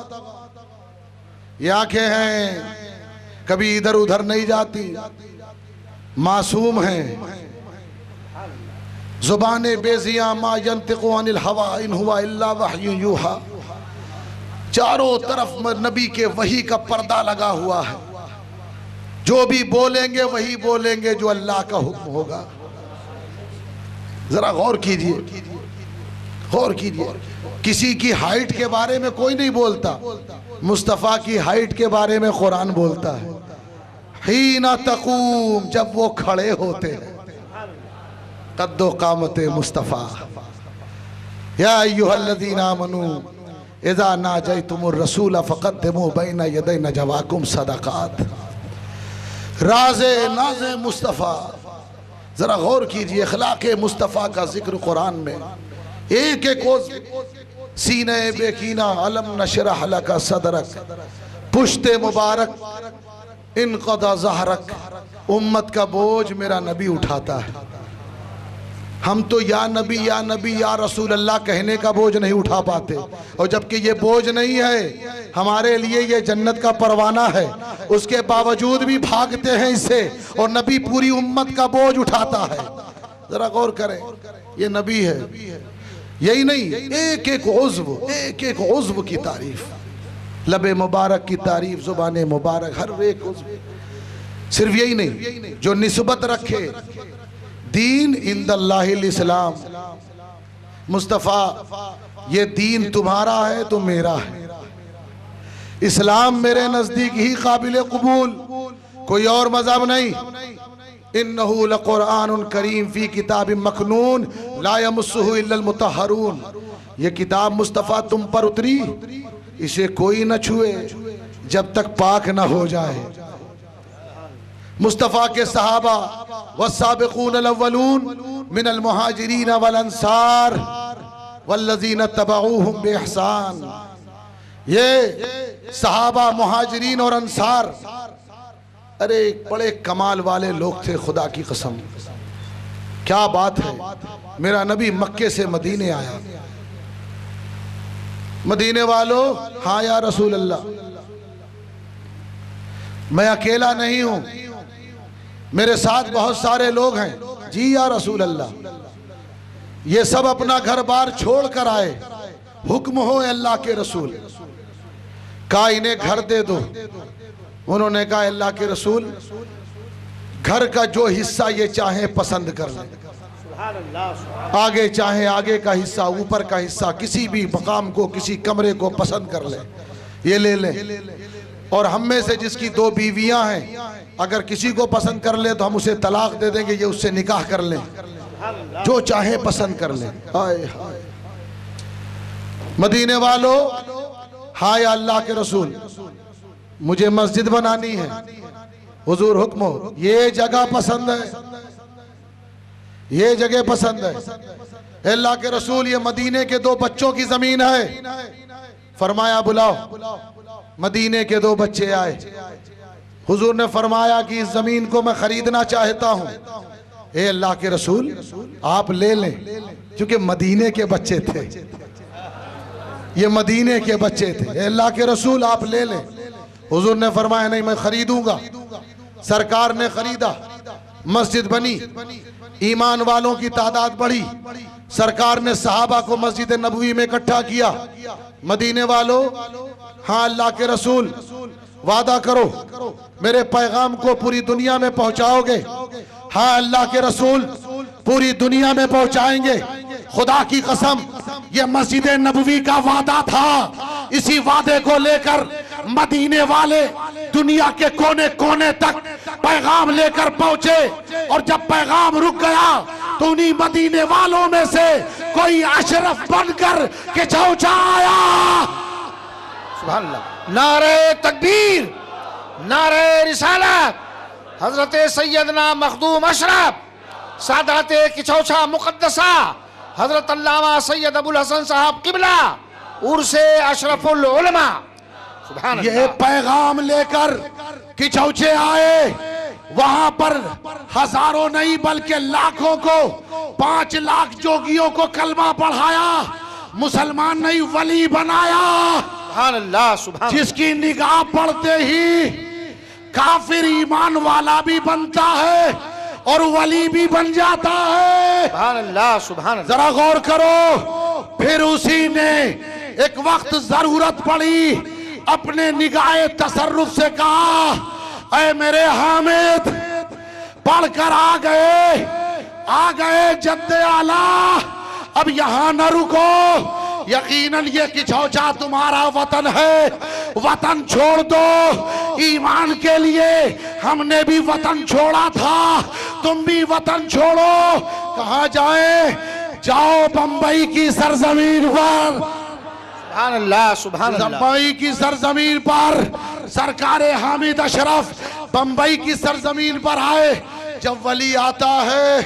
ये आंखें हैं कभी इधर उधर नहीं जाती, मासूम हैं। ज़ुबाने बेज़िया मा यंतिक़ु अनिल हवा इन हुवा इल्ला वह्युन यूहा, चारों तरफ नबी के वही का पर्दा लगा हुआ है। जो भी बोलेंगे वही बोलेंगे जो अल्लाह का हुक्म होगा। जरा गौर कीजिए, गौर कीजिए। किसी की हाइट के बारे में कोई नहीं बोलता, मुस्तफ़ा की हाइट के बारे में कुरान बोलता है, हीना तकूम, जब वो खड़े होते हैं, कद्दो कामते मुस्तफ़ा, या अय्युहल्लज़ीना आमनू इज़ा नाजयतुमुर रसूल फ़क़द्दिमू बैना यदै नजवाकुम सदक़ात। राज़े नाज़े मुस्तफ़ा, जरा गौर कीजिए, अखलाक़े मुस्तफ़ा का जिक्र कुरान में एक एक सीने बेकीना, अलम नशरह लका सदरक, पुश्ते मुबारक, इनक़दा ज़हरक, उम्मत का बोझ मेरा नबी उठाता है। हम तो या नबी या रसूल अल्लाह कहने का बोझ नहीं उठा पाते, और जबकि ये बोझ नहीं है हमारे लिए, ये जन्नत का परवाना है, उसके बावजूद भी भागते हैं इससे, और नबी पूरी उम्मत का बोझ उठाता है। जरा गौर करें, ये नबी है। यही नहीं, एक एक उज़्व की तारीफ, लबे मुबारक की तारीफ, जुबान मुबारक, हर एक उज़्व। सिर्फ यही नहीं, जो निस्बत रखे दीन इंदल्लाहिल इस्लाम, मुस्तफ़ा ये दीन तुम्हारा है तो मेरा है, इस्लाम मेरे नज़दीक ही काबिल कबूल, कोई और मज़हब नहीं। इन्नहु लकुरआनुन करीम फी किताबिम मकनून ला यमस्सुहु इल्लल मुतहहरून। ये किताब मुस्तफ़ा तुम पर उतरी, इसे कोई न छुए जब तक पाक न हो जाए। मुस्तफ़ा के सहाबा वस्साबिक़ूनल अव्वलून मिनल मुहाजिरीन वल अंसार वल्लज़ीना तबऊहुम बिइहसान। ये सहाबा, मुहाजिरीन और अंसार, अरे बड़े कमाल वाले लोग थे, खुदा की कसम, क्या बात है। मेरा नबी मक्के से मदीने आया। मदीने वालों, हाँ या रसूल अल्लाह, मैं अकेला नहीं हूं, मेरे साथ बहुत सारे लोग हैं। जी या रसूल अल्लाह, ये सब अपना घर बार छोड़ कर आए, हुक्म हो अल्लाह के रसूल। कहा इन्हें घर दे दो। उन्होंने कहा अल्लाह के रसूल, घर का जो हिस्सा ये चाहे पसंद कर लें, आगे चाहे आगे का हिस्सा, ऊपर का हिस्सा, किसी भी मकाम को, किसी कमरे को पसंद कर ले, ये ले लें। और हम में से जिसकी 2 बीवियां हैं, अगर किसी को पसंद कर ले तो हम उसे तलाक दे देंगे, ये उससे निकाह कर लें, जो चाहे पसंद कर लें। हाय हाय। मदीने वालों, हाँ या अल्लाह के रसूल, मुझे मस्जिद बनानी है। हुजूर हुक्म हो, ये जगह पसंद है, ये जगह पसंद है। अल्लाह के रसूल, ये मदीने के 2 बच्चों की जमीन है। फरमाया बुलाओ। मदीने के 2 बच्चे आए। हुजूर ने फरमाया कि इस जमीन को मैं खरीदना चाहता हूं। ए अल्लाह के रसूल, आप ले लें, क्योंकि मदीने के बच्चे थे, ये मदीने के बच्चे थे। अल्लाह के रसूल, आप ले लें। हुजूर ने फरमाया नहीं, मैं खरीदूंगा। सरकार ने खरीदा, मस्जिद बनी, ईमान वालों की तादाद बढ़ी। सरकार ने सहाबा को मस्जिद नबवी में इकट्ठा किया। मदीने वालों, हाँ अल्लाह के रसूल, वादा करो मेरे पैगाम को पूरी दुनिया में पहुंचाओगे। हाँ अल्लाह के रसूल, पूरी दुनिया में पहुंचाएंगे। खुदा की कसम, ये मस्जिद नबवी का वादा था। इसी वादे को लेकर मदीने वाले दुनिया के कोने कोने तक पैगाम लेकर पहुंचे, और जब पैगाम रुक गया तो उन्हीं मदीने वालों में से कोई अशरफ बनकर के चौचा आया। सुभान अल्लाह। नारे तकबीर, नारे रिसालत, हजरत सैयदना मखदूम अशरफ सादाते किचौछा मुकद्दसा हजरत अल्लामा सैयद अबुल हसन साहब किबला उर्से अशरफुल उलमा। सुभान अल्लाह। ये पैगाम लेकर किचौचे आए, वहां पर हजारों नहीं बल्कि लाखों को, 5 लाख जोगियों को कलमा पढ़ाया, मुसलमान नहीं वली बनाया। सुभान अल्लाह, सुभान। जिसकी निगाह पड़ते ही काफिर ईमान वाला भी बनता है और वली भी बन जाता है। सुभान अल्लाह, सुभान अल्लाह। जरा गौर करो, फिर उसी ने एक वक्त जरूरत पड़ी, अपने निगाहे तसर्रुफ से कहा, ऐ मेरे हामिद, पढ़कर आ गए जद्दे आला, अब यहां न रुको, यकीनन ये किछौचा तुम्हारा वतन है, वतन छोड़ दो ईमान के लिए। हमने भी वतन छोड़ा था, तुम भी वतन छोड़ो। कहाँ जाए? जाओ बंबई की सरजमीन पर, सुभान अल्लाह, सुभान अल्लाह। बंबई की सरजमीन पर सरकार हामिद अशरफ बंबई की सरजमीन पर आए। जब वली आता है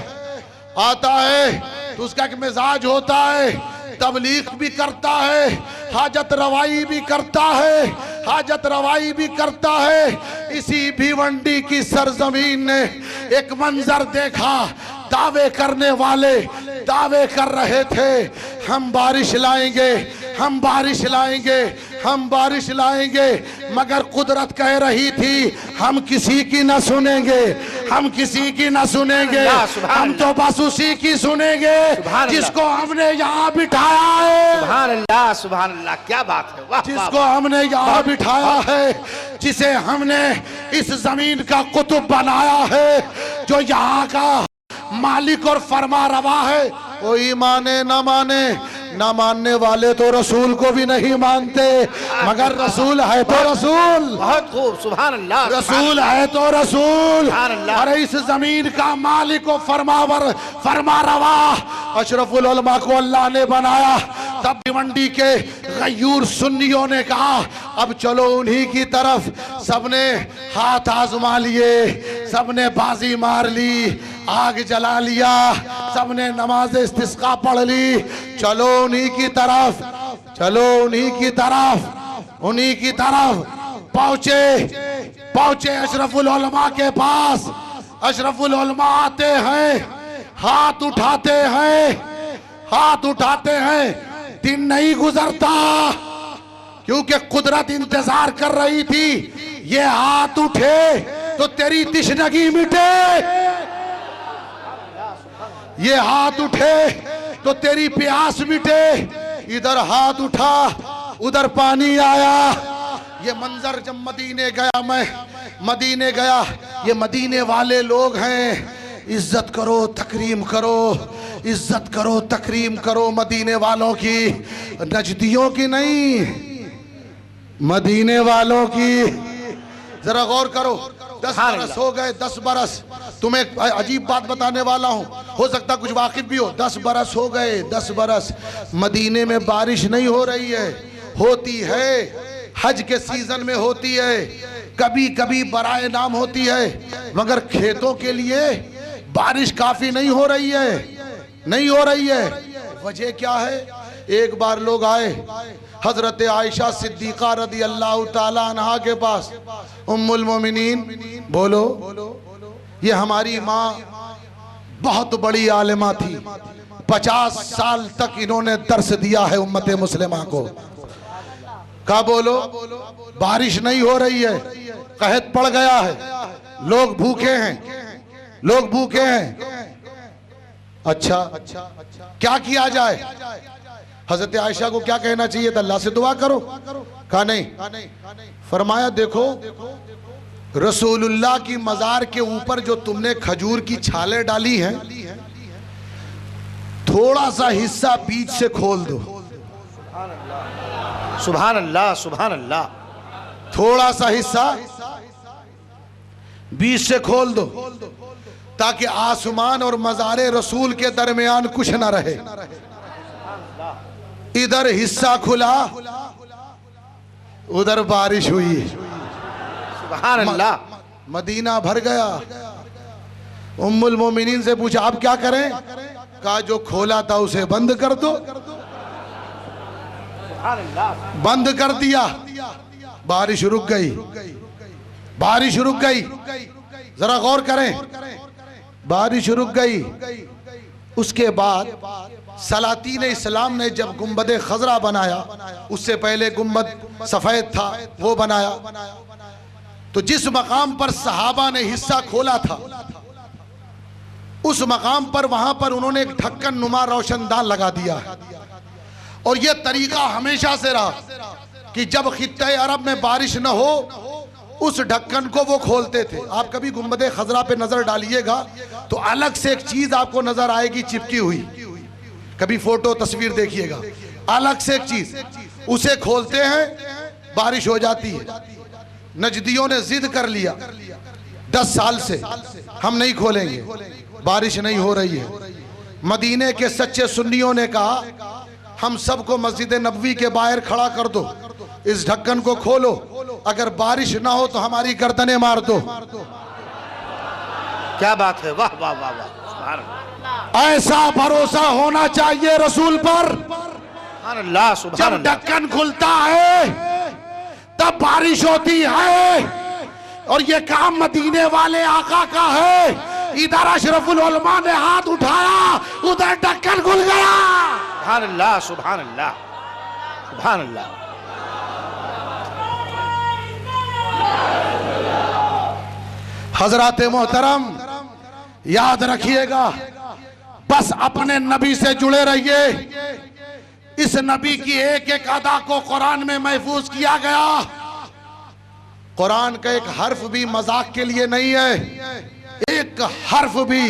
तो उसका एक मिजाज होता है, तबलीग भी करता है, हाजत रवाई भी करता है, हाजत रवाई भी करता है। इसी भिवंडी की सरजमीन ने एक मंजर देखा, दावे करने वाले दावे कर रहे थे, हम बारिश लाएंगे, हम बारिश लाएंगे, हम बारिश लाएंगे, मगर कुदरत कह रही थी हम किसी की न सुनेंगे, हम किसी की न सुनेंगे, हम तो बस उसी की सुनेंगे जिसको हमने यहाँ बिठाया है। सुभान अल्लाह, सुभान अल्लाह, क्या बात है, वाह, जिसको हमने यहाँ बिठाया है, जिसे हमने इस जमीन का कुतुब बनाया है, जो यहाँ का मालिक और फरमा रवा है। कोई माने ना माने, ना मानने वाले तो रसूल को भी नहीं मानते, मगर रसूल है तो रसूल, बहुत खूब, सुभान अल्लाह, रसूल है तो रसूल। अरे इस जमीन का मालिक और फरमावर फरमा रवा अशरफुल उलमा को अल्लाह ने बनाया। तब भिवंडी के गयूर सुन्नियों ने कहा अब चलो उन्हीं की तरफ। सबने हाथ आजमा लिए, सबने बाजी मार ली, आग जला लिया, सबने नमाज इस्तिस्का पढ़ ली। चलो उन्हीं की तरफ, चलो उन्हीं की तरफ, उन्हीं की तरफ पहुंचे अशरफुल उलमा के पास। अशरफुल उलमा आते हैं, हाथ उठाते हैं, हाथ उठाते हैं। दिन नहीं गुजरता क्योंकि कुदरत इंतजार कर रही थी, ये हाथ उठे तो तेरी तिश्नगी मिटे, ये हाथ उठे तो तेरी प्यास मिटे। इधर हाथ उठा, उधर पानी आया। ये मंजर जब मदीने गया, मैं मदीने गया, ये मदीने वाले लोग हैं। इज्जत करो, तकरीम करो, इज्जत करो, तकरीम करो मदीने वालों की, नजदियों की नहीं, मदीने वालों की। जरा गौर करो, 10 बरस हो गए, 10 बरस। तुम्हें अजीब बात बताने वाला हूं, हो सकता कुछ वाकिफ भी हो। 10 बरस हो गए, 10 बरस मदीने में बारिश नहीं हो रही है। होती है, हज के सीजन में होती है, कभी कभी बराए नाम होती है, मगर खेतों के लिए बारिश काफी नहीं हो रही है, नहीं हो रही है। वजह क्या है? एक बार लोग आए हजरत आयशा सिद्दीका रदी अल्लाह ताला अन्हा के पास। उम्मुल मोमिनीन, बोलो, ये हमारी माँ बहुत बड़ी आलिमा थी, 50 साल तक इन्होंने दर्स दिया है उम्मत मुस्लिमा को। कहा बोलो, बारिश नहीं हो रही है, कहत पड़ गया है, लोग भूखे हैं, लोग भूखे हैं। अच्छा, क्या किया जाए? हजरत आयशा को क्या कहना चाहिए था? अल्लाह से दुआ करो। कहा नहीं। फरमाया देखो, रसूलुल्लाह की मजार के ऊपर जो तुमने खजूर की छाले डाली हैं, थोड़ा सा हिस्सा बीच से खोल दो। सुभान अल्लाह, सुभान अल्लाह। थोड़ा सा हिस्सा बीच से खोल दो ताकि आसमान और मज़ारे रसूल के दरमियान कुछ ना रहे। इधर हिस्सा खुला, उधर बारिश हुई। सुभान अल्लाह। मदीना भर गया। उम्मुल मोमिनीन से पूछा अब क्या करें? कहा जो खोला था उसे बंद कर दो। बंद कर दिया, बारिश रुक गई, बारिश रुक गई। जरा गौर करें, बारिश रुक गई। उसके बाद सलातीन इस्लाम ने जब गुंबद खजरा बनाया, उससे पहले गुंबद सफेद था, वो बनाया। तो जिस मकाम पर सहाबा ने हिस्सा खोला था, उस मकाम पर वहां पर उन्होंने एक ढक्कन नुमा रोशनदान लगा दिया है। और यह तरीका हमेशा से रहा कि जब खित्ते अरब में बारिश न हो, उस ढक्कन को वो खोलते थे। आप कभी गुंबद खजरा पे नजर डालिएगा तो अलग से एक चीज आपको नजर आएगी चिपकी हुई। कभी फोटो तस्वीर देखिएगा, अलग से एक चीज, उसे खोलते हैं, बारिश हो जाती है। नजदियों ने जिद कर लिया 10 साल से हम नहीं खोलेंगे, बारिश नहीं हो रही है। मदीने के सच्चे सुन्नियों ने कहा हम सबको मस्जिद नबवी के बाहर खड़ा कर दो, इस ढक्कन को खोलो, अगर बारिश ना हो तो हमारी गर्दनें मार दो। क्या बात है, वाह वाह वाह वाह। ऐसा भरोसा होना चाहिए रसूल पर। अल्लाह, सुभान जब अल्लाह। ढक्कन खुलता है तब बारिश होती है, और ये काम मदीने वाले आका का है। इधर अशरफुल उलमा ने हाथ उठाया, उधर ढक्कन खुल गया। सुभान अल्लाह, सुभान अल्लाह, सुभान अल्लाह। हजरात मोहतरम, याद रखिएगा, बस अपने नबी से जुड़े रहिए। इस नबी की एक एक अदा को कुरान में महफूज किया गया। कुरान का एक हर्फ भी मजाक के लिए नहीं है, एक हर्फ भी।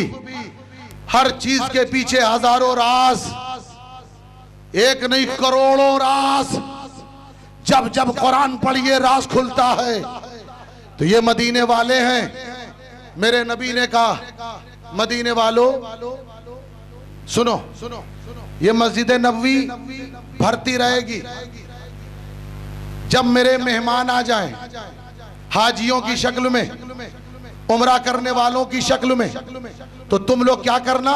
हर चीज के पीछे हजारों राज, एक नहीं करोड़ों राज। जब जब कुरान पढ़िए राज खुलता है। तो ये मदीने वाले हैं। मेरे नबी ने कहा मदीने वालों सुनो, ये मस्जिद नबवी भरती रहेगी। जब मेरे मेहमान आ जाएं, हाजियों की शक्ल में, उम्रा करने वालों की शक्ल में, तो तुम लोग क्या करना,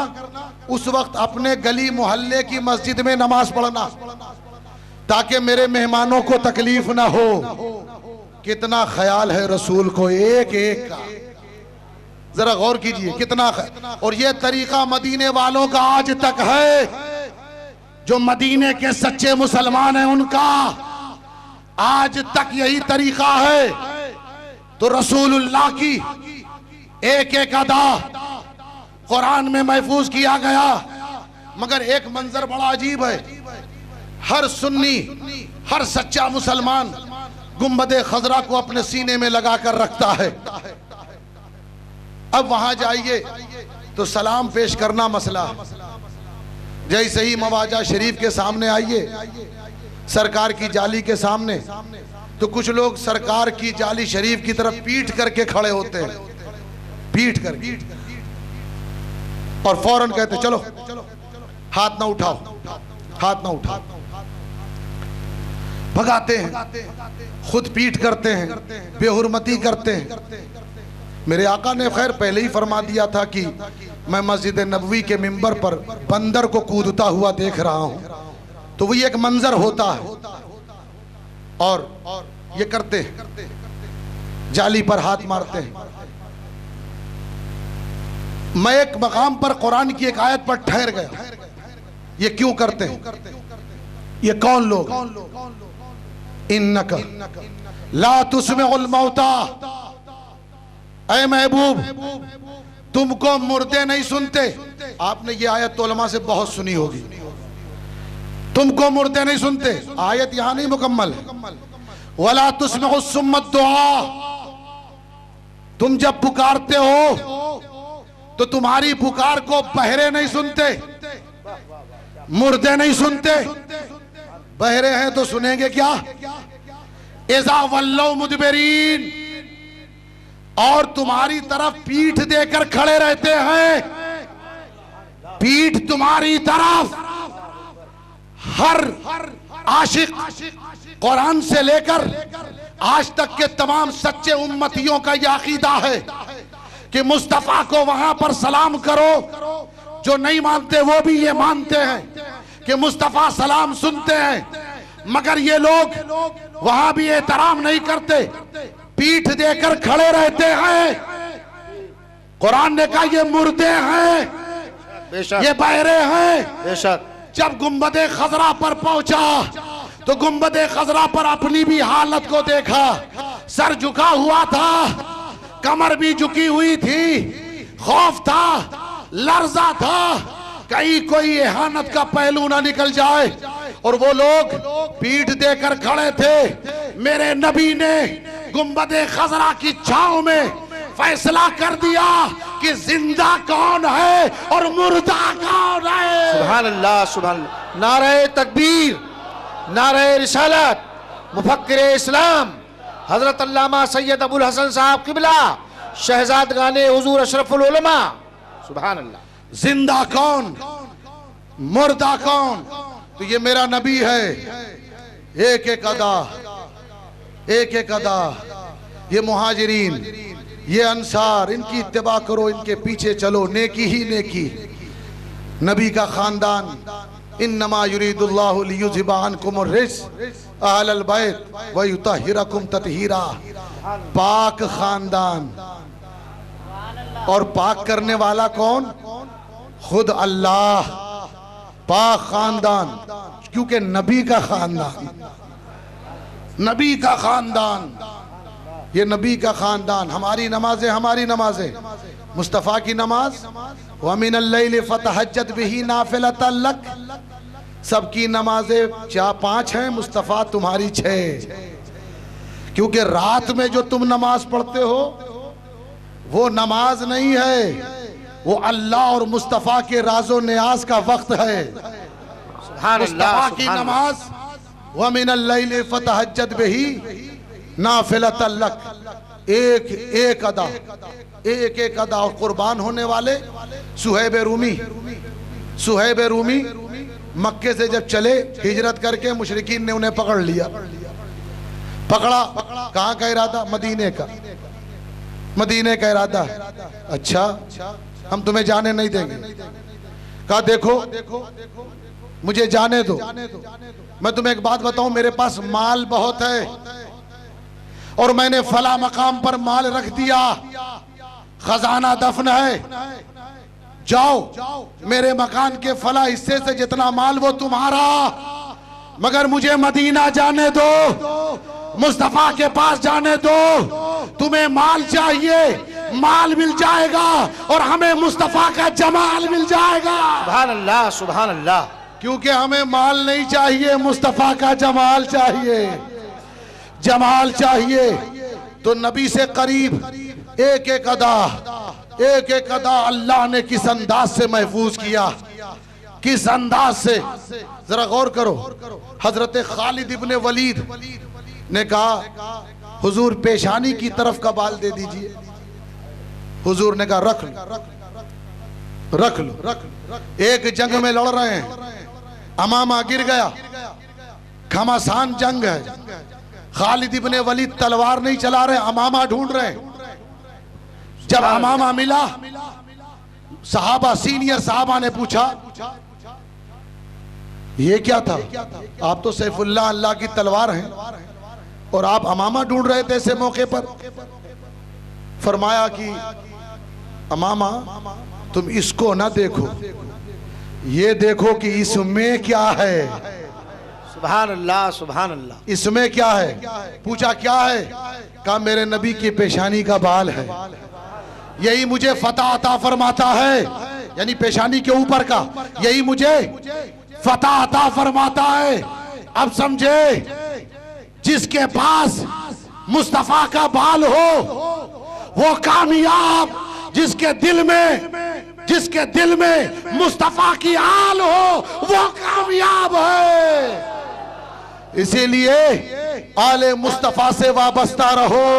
उस वक्त अपने गली मोहल्ले की मस्जिद में नमाज पढ़ना, ताकि मेरे मेहमानों को तकलीफ ना हो। कितना ख्याल है रसूल को एक एक का, जरा गौर कीजिए कितना। और ये तरीका मदीने वालों का आज तक है। जो मदीने के सच्चे मुसलमान हैं उनका आज तक यही तरीका है। तो रसूलुल्लाह की एक एक अदा कुरान में महफूज किया गया। मगर एक मंजर बड़ा अजीब है। हर सुन्नी, हर सच्चा मुसलमान गुंबदे खजरा को अपने सीने में लगा कर रखता है। अब वहां जाइए तो सलाम पेश करना मसला। जैसे ही मवाजा शरीफ के सामने आइए, सरकार की जाली के सामने, तो कुछ लोग सरकार की जाली शरीफ की तरफ पीठ करके खड़े होते हैं, पीठ करके, और फौरन कहते चलो हाथ ना उठाओ, हाथ ना उठाओ, भगाते हैं, खुद पीठ करते हैं, बेहुरमती करते हैं। मेरे आका ने खैर पहले ही फरमा दिया था कि मैं मस्जिद नबवी के मिंबर पर बंदर को कूदता हुआ देख रहा हूं, तो वही एक मंजर होता है। और ये करते हैं, जाली पर हाथ मारते हैं। मैं एक मकाम पर कुरान की एक आयत पर ठहर गया, ये क्यों करते हैं, ये कौन लोग। इन्नका ला तुस्मिउल मौता, ऐ महबूब तुमको मुर्दे नहीं सुनते। आपने ये आयत उलमा से बहुत सुनी होगी, तुमको मुर्दे नहीं सुनते। आयत यहां नहीं मुकम्मल है। वला तुस्मिउ सुम्मत दुआ, तुम जब पुकारते हो तो तुम्हारी पुकार को बहरे नहीं सुनते, मुर्दे नहीं सुनते। बहरे हैं तो सुनेंगे क्या। इज़ा वल्लौ मुदबिरीन, और तुम्हारी तरफ पीठ देकर खड़े रहते हैं, पीठ तुम्हारी तरफ। हर आशिक कुरान से लेकर आज तक के तमाम सच्चे उम्मतियों का यह अकीदा है कि मुस्तफा को वहां पर सलाम करो। जो नहीं मानते वो भी ये मानते हैं कि मुस्तफा सलाम सुनते हैं, मगर ये लोग वहां भी एहतराम नहीं करते, पीठ देकर खड़े रहते हैं। कुरान ने कहा ये मुर्दे हैं, ये बहरे हैं। बेशक जब गुंबदे खजरा पर पहुंचा तो गुंबदे खजरा पर अपनी भी हालत को देखा। सर झुका हुआ था, कमर भी झुकी हुई थी, खौफ था, लर्जा था, कहीं कोई एहानत का पहलू ना निकल जाए। और वो लोग पीठ देकर खड़े थे। मेरे नबी ने गुंबदे खजरा की छांव में फैसला कर दिया कि जिंदा कौन है और मुर्दा कौन है। सुभान अल्लाह, सुभान अल्लाह। नारे तकबीर, नारे रिसालत, मुफक्किर इस्लाम हजरत अल्लामा सैयद अबुल हसन साहब किबला, शहजादगाने हुजूर अशरफुल उलमा। सुभान अल्लाह। जिंदा कौन, मुर्दा कौन? तो ये मेरा नबी है। एक एक अदा, एक एक अदा। ये मुहाजिरीन, ये अंसार, इनकी इत्तिबा करो, इनके पीछे चलो, नेकी ही नेकी। नबी का खानदान, इन्नमा युरीदुल्लाहु लियुज़हिबा अन्कुम अर्रिज्स अहलल बैत व युतहिरकुम तत्हीरा। पाक खानदान, और पाक करने वाला कौन? खुद अल्लाह। पाक खानदान, क्योंकि नबी का खानदान, नबी का खानदान, ये नबी का खानदान। हमारी नमाजें, हमारी नमाजें, मुस्तफ़ा की नमाज, व मिनल लैलि फतहज्जद बिही नाफिलतन लक। सबकी नमाजें 4-5 हैं, मुस्तफ़ा तुम्हारी 6। क्योंकि रात में जो तुम नमाज पढ़ते हो वो नमाज नहीं है, वो अल्लाह और मुस्तफ़ा के राजो नियाज का वक्त है। मुस्तफ़ा की नमाज, व मिनल लैलि फतहज्जद बिही नाफिलतन लक, एक एक अदा, एक एक अदा। और कुर्बान होने वाले सुहैब रूमी, सुहैब रूमी मक्के से जब चले हिजरत करके, मुशरिकीन ने उन्हें पकड़ लिया। पकड़ा, कहाँ का इरादा? मदीने का, मदीने का इरादा है। अच्छा, हम तुम्हें जाने नहीं देंगे। कहा देखो, मुझे जाने दो, मैं तुम्हें एक बात बताऊं, मेरे पास माल बहुत है और मैंने फला मकाम पर माल रख दिया, खजाना दफन है। जाओ, मेरे मकान के फला हिस्से से जितना माल वो तुम्हारा, मगर मुझे मदीना जाने दो, मुस्तफा के पास जाने दो। तुम्हें माल चाहिए, माल मिल जाएगा, और हमें मुस्तफा का जमाल मिल जाएगा। सुभान अल्लाह, सुभान अल्लाह। क्योंकि हमें माल नहीं चाहिए, मुस्तफा का जमाल चाहिए, जमाल चाहिए। तो नबी से करीब एक एक अदा, एक एक अदा अल्लाह ने किस अंदाज से महफूज किया, किस अंदाज से। जरा गौर करो, हजरत खालिद इब्ने वलीद ने कहा हुजूर पेशानी की तरफ का बाल दे दीजिए। हुजूर ने कहा रख लो, रख लो, रख लो। एक जंग में लड़ रहे हैं, अमामा गिर गया, घमासान जंग है, खालिद इब्ने वलीद तलवार नहीं चला रहे, अमामा ढूंढ रहे हैं। जब अमामा मिला, सहाबा, सीनियर सहाबा ने पूछा ये क्या था? आप तो सैफुल्लाह अल्लाह की तलवार हैं और आप अमामा ढूंढ रहे थे ऐसे मौके पर। फरमाया कि अमामा तुम इसको ना देखो, ये देखो कि इसमें क्या है। सुभान अल्लाह, सुभान अल्लाह। इसमें क्या है? पूछा क्या है? कहा मेरे नबी की पेशानी का बाल है, यही मुझे फतह अता फरमाता है, यानी पेशानी के ऊपर का, यही मुझे फतह अता फरमाता है। अब समझे, जिसके पास मुस्तफा का बाल हो वो कामयाब, जिसके दिल में मुस्तफा की आल हो वो कामयाब है। इसीलिए आले मुस्तफा से वाबस्ता रहो,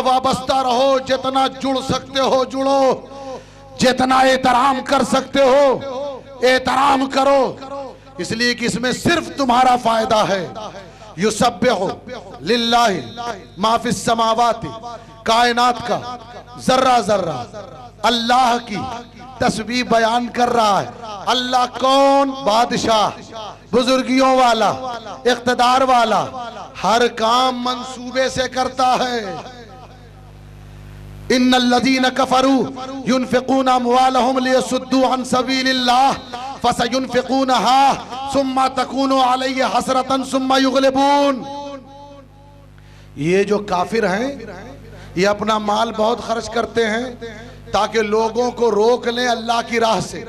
वाबस्ता रहो, जितना जुड़ सकते हो जुड़ो, जितना एहतराम कर सकते हो एहतराम करो। इसलिए कि इसमें सिर्फ तुम्हारा फायदा है। युसब्बिहु लिल्लाहि मा फिस समावाति, कायनात का जर्रा जर्रा अल्लाह की तस्बीह बयान कर रहा है। अल्लाह कौन? बादशाह, बुजुर्गियों वाला, इख्तिदार वाला, हर काम मंसूबे से करता है। इन्नल्लज़ीना कफ़रू युनफ़िक़ूना अम्वालहुम लियसुद्दू अन सबीलिल्लाह फसयुनफ़िक़ूनहा सुम्मा तकूनु अलैहि हसरतन सुम्मा युग़लिबून। ये जो काफिर हैं ये अपना माल बहुत खर्च करते हैं ताकि लोगों को रोक लें अल्लाह की राह से,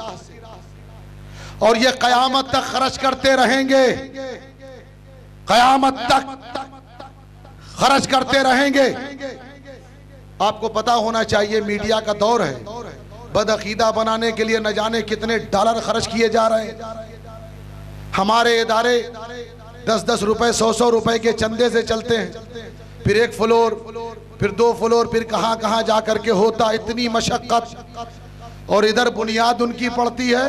और ये कयामत तक खर्च करते रहेंगे, कयामत तक खर्च करते रहेंगे। आपको पता होना चाहिए मीडिया का दौर है, बदअकीदा बनाने के लिए न जाने कितने डॉलर खर्च किए जा रहे हैं। हमारे इदारे 10-10 रुपए 100-100 रुपए के चंदे से चलते हैं, फिर 1 फ्लोर, फिर 2 फ्लोर, फिर कहाँ कहाँ जा करके होता, इतनी मशक्कत। और इधर बुनियाद उनकी पड़ती है,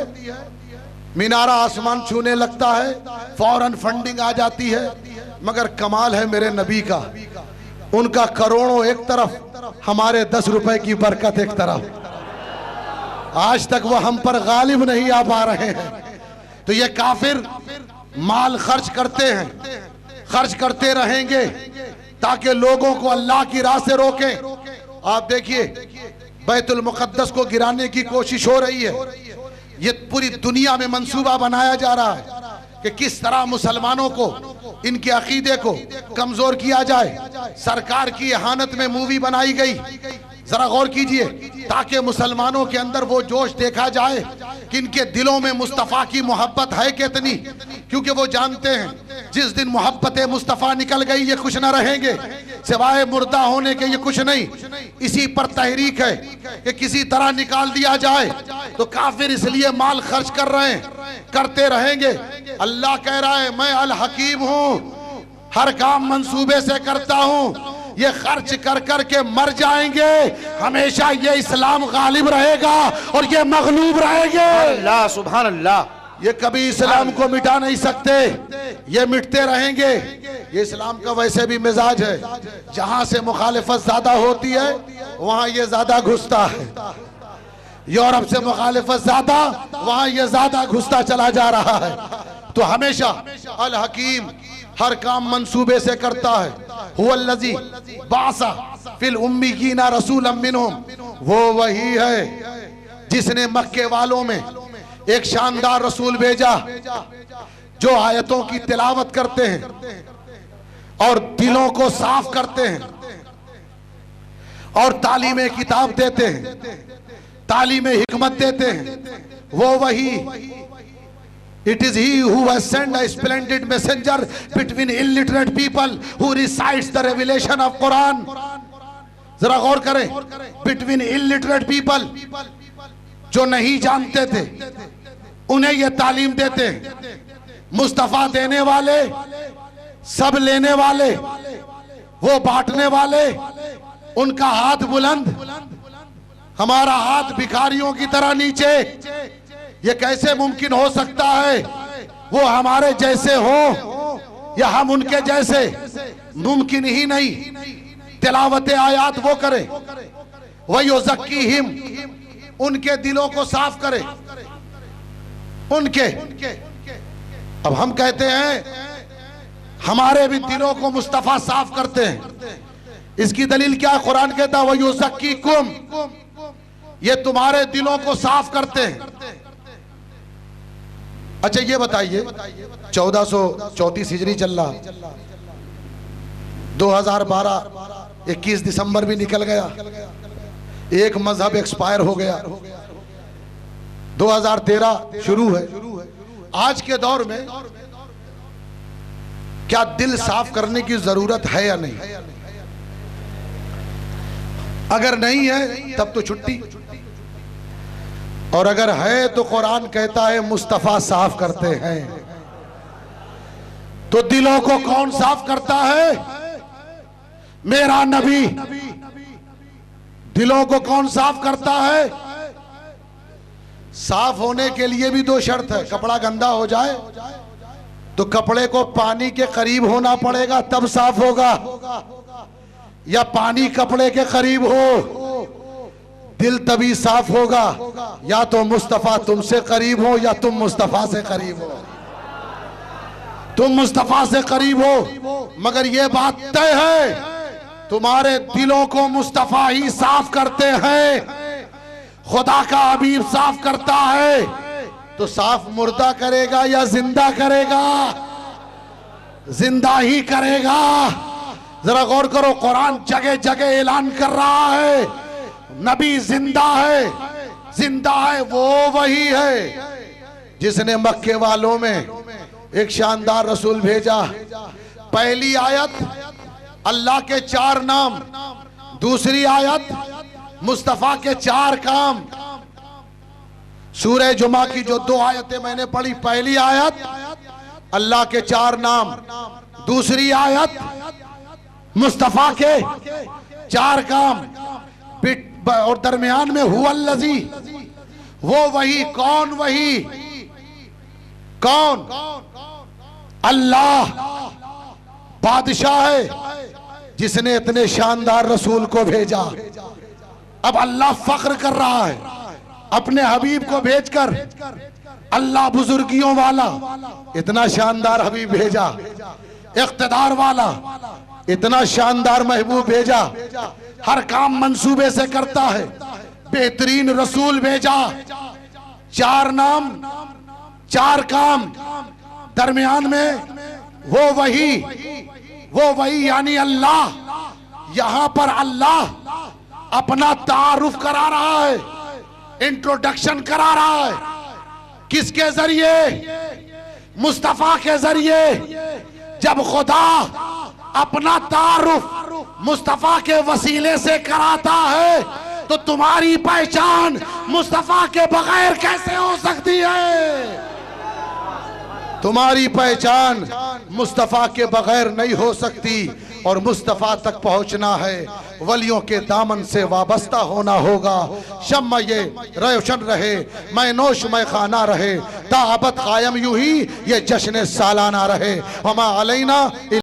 मीनारा आसमान छूने लगता है, फौरन फंडिंग आ जाती है। मगर कमाल है मेरे नबी का, उनका करोड़ों एक तरफ, हमारे 10 रुपए की बरकत एक तरफ। आज तक वो हम पर गालिब नहीं आ पा रहे हैं। तो ये काफिर माल खर्च करते हैं, खर्च करते रहेंगे ताकि लोगों को अल्लाह की राह से रोकें। आप देखिए बैतुल मुक़द्दस को गिराने की कोशिश हो रही है। ये पूरी दुनिया में मंसूबा बनाया जा रहा है कि किस तरह मुसलमानों को, इनके अकीदे को कमजोर किया जाए। सरकार की इहानत में मूवी बनाई गई, जरा गौर कीजिए, ताकि मुसलमानों के अंदर वो जोश देखा जाए कि इनके दिलों में मुस्तफ़ा की मोहब्बत है कितनी। क्योंकि वो जानते हैं जिस दिन मोहब्बत मुस्तफ़ा निकल गई ये कुछ न रहेंगे, सिवाय मुर्दा होने के ये कुछ नहीं। इसी पर तहरीक है कि किसी तरह निकाल दिया जाए। तो काफिर इसलिए माल खर्च कर रहे हैं, करते रहेंगे। अल्लाह कह रहा है मैं अल हकीम हूँ, हर काम मंसूबे से करता हूँ। ये खर्च कर कर के मर जाएंगे, हमेशा ये इस्लाम गालिब रहेगा और ये मगलूब रहेंगे। अल्लाह सुभान अल्लाह। ये कभी इस्लाम को मिटा नहीं सकते, ये मिटते रहेंगे। ये इस्लाम का वैसे भी मिजाज है, जहां से मुखालिफत ज्यादा होती है वहां ये ज्यादा घुसता है। यूरोप से मुखालिफत ज्यादा, वहां ये ज्यादा घुसता चला जा रहा है। तो हमेशा अल हकीम हर काम मंसूबे से करता है। हुवल्लज़ी बासा फिल उम्मीयीना रसूलन मिनहुम, वो वही है जिसने मक्के वालों में एक शानदार रसूल भेजा जो आयतों की तिलावत करते हैं और दिलों को साफ करते हैं और तालीम किताब देते हैं, तालीम हिकमत देते हैं। वो वही, it is he who has sent a splendid messenger between illiterate people who recites the revelation of Quran. जरा गौर करें, between illiterate people, जो नहीं जानते थे उन्हें ये तालीम देते हैं। मुस्तफा देने वाले, सब लेने वाले, वो बांटने वाले, उनका हाथ बुलंद, हमारा हाथ भिखारियों की तरह नीचे। ये कैसे मुमकिन हो सकता है वो हमारे जैसे हो या हम उनके जैसे? मुमकिन ही नहीं। तिलावत आयात वो करे, वही ज़क्कीहिम, उनके दिलों को साफ करे, उनके। अब हम कहते हैं हमारे भी दिलों को मुस्तफा साफ करते हैं। इसकी दलील क्या? कुरान कहता है वही ज़क्कीकुम, ये तुम्हारे दिलों को साफ करते हैं। अच्छा ये बताइए, 1434 हिजरी चल रहा, 2012 21 दिसंबर भी निकल गया, एक मजहब एक्सपायर हो गया, 2013 शुरू है। आज के दौर में क्या दिल साफ करने की जरूरत है या नहीं? अगर नहीं है तब तो छुट्टी, और अगर है तो कुरान कहता है मुस्तफा साफ करते हैं। तो दिलों को कौन साफ करता है? मेरा नबी। दिलों को कौन साफ करता है? साफ होने के लिए भी 2 शर्त है। कपड़ा गंदा हो जाए तो कपड़े को पानी के करीब होना पड़ेगा तब साफ होगा, या पानी कपड़े के करीब हो दिल तभी साफ होगा। या तो मुस्तफा तुमसे करीब हो या तुम मुस्तफा से करीब हो। तुम मुस्तफा से करीब हो, मगर यह बात तय है तुम्हारे दिलों को मुस्तफा ही साफ करते हैं। खुदा का हबीब साफ करता है तो साफ मुर्दा करेगा या जिंदा करेगा? जिंदा ही करेगा। जरा गौर करो, कुरान जगह जगह ऐलान कर रहा है नबी जिंदा है, जिंदा है। वो वही है जिसने मक्के वालों में एक शानदार रसूल भेजा। पहली आयत अल्लाह के 4 नाम, दूसरी आयत मुस्तफा के 4 काम, सूरह जुमा की जो 2 आयतें मैंने पढ़ी, पहली आयत अल्लाह के 4 नाम, दूसरी आयत मुस्तफा के 4 काम, और दरमियान में हुवल्लज़ी, वो वही, कौन वही, कौन? अल्लाह बादशाह है जिसने इतने शानदार रसूल को भेजा। अब अल्लाह फख्र कर रहा है अपने हबीब को भेजकर। अल्लाह बुजुर्गियों वाला इतना शानदार हबीब भेजा, इख्तिदार वाला इतना शानदार महबूब भेजा, हर काम मंसूबे से करता है, बेहतरीन रसूल भेजा। 4 नाम 4 काम, दरमियान में वो वही यानी अल्लाह। यहां पर अल्लाह अपना तारुफ करा रहा है, इंट्रोडक्शन करा रहा है। किसके जरिए? मुस्तफा के जरिए। जब खुदा अपना तारुफ मुस्तफा के वसीले से कराता है तो तुम्हारी पहचान मुस्तफा के बगैर कैसे हो सकती है? तुम्हारी पहचान मुस्तफा के बगैर नहीं हो सकती। और मुस्तफा तक पहुंचना है, वलियों के दामन से वाबस्ता होना होगा। शम्मा ये रोशन रहे, मैं नोश मैं खाना रहे, ताबत कायम यूं ही ये जश्न सालाना रहे। हमा अलैना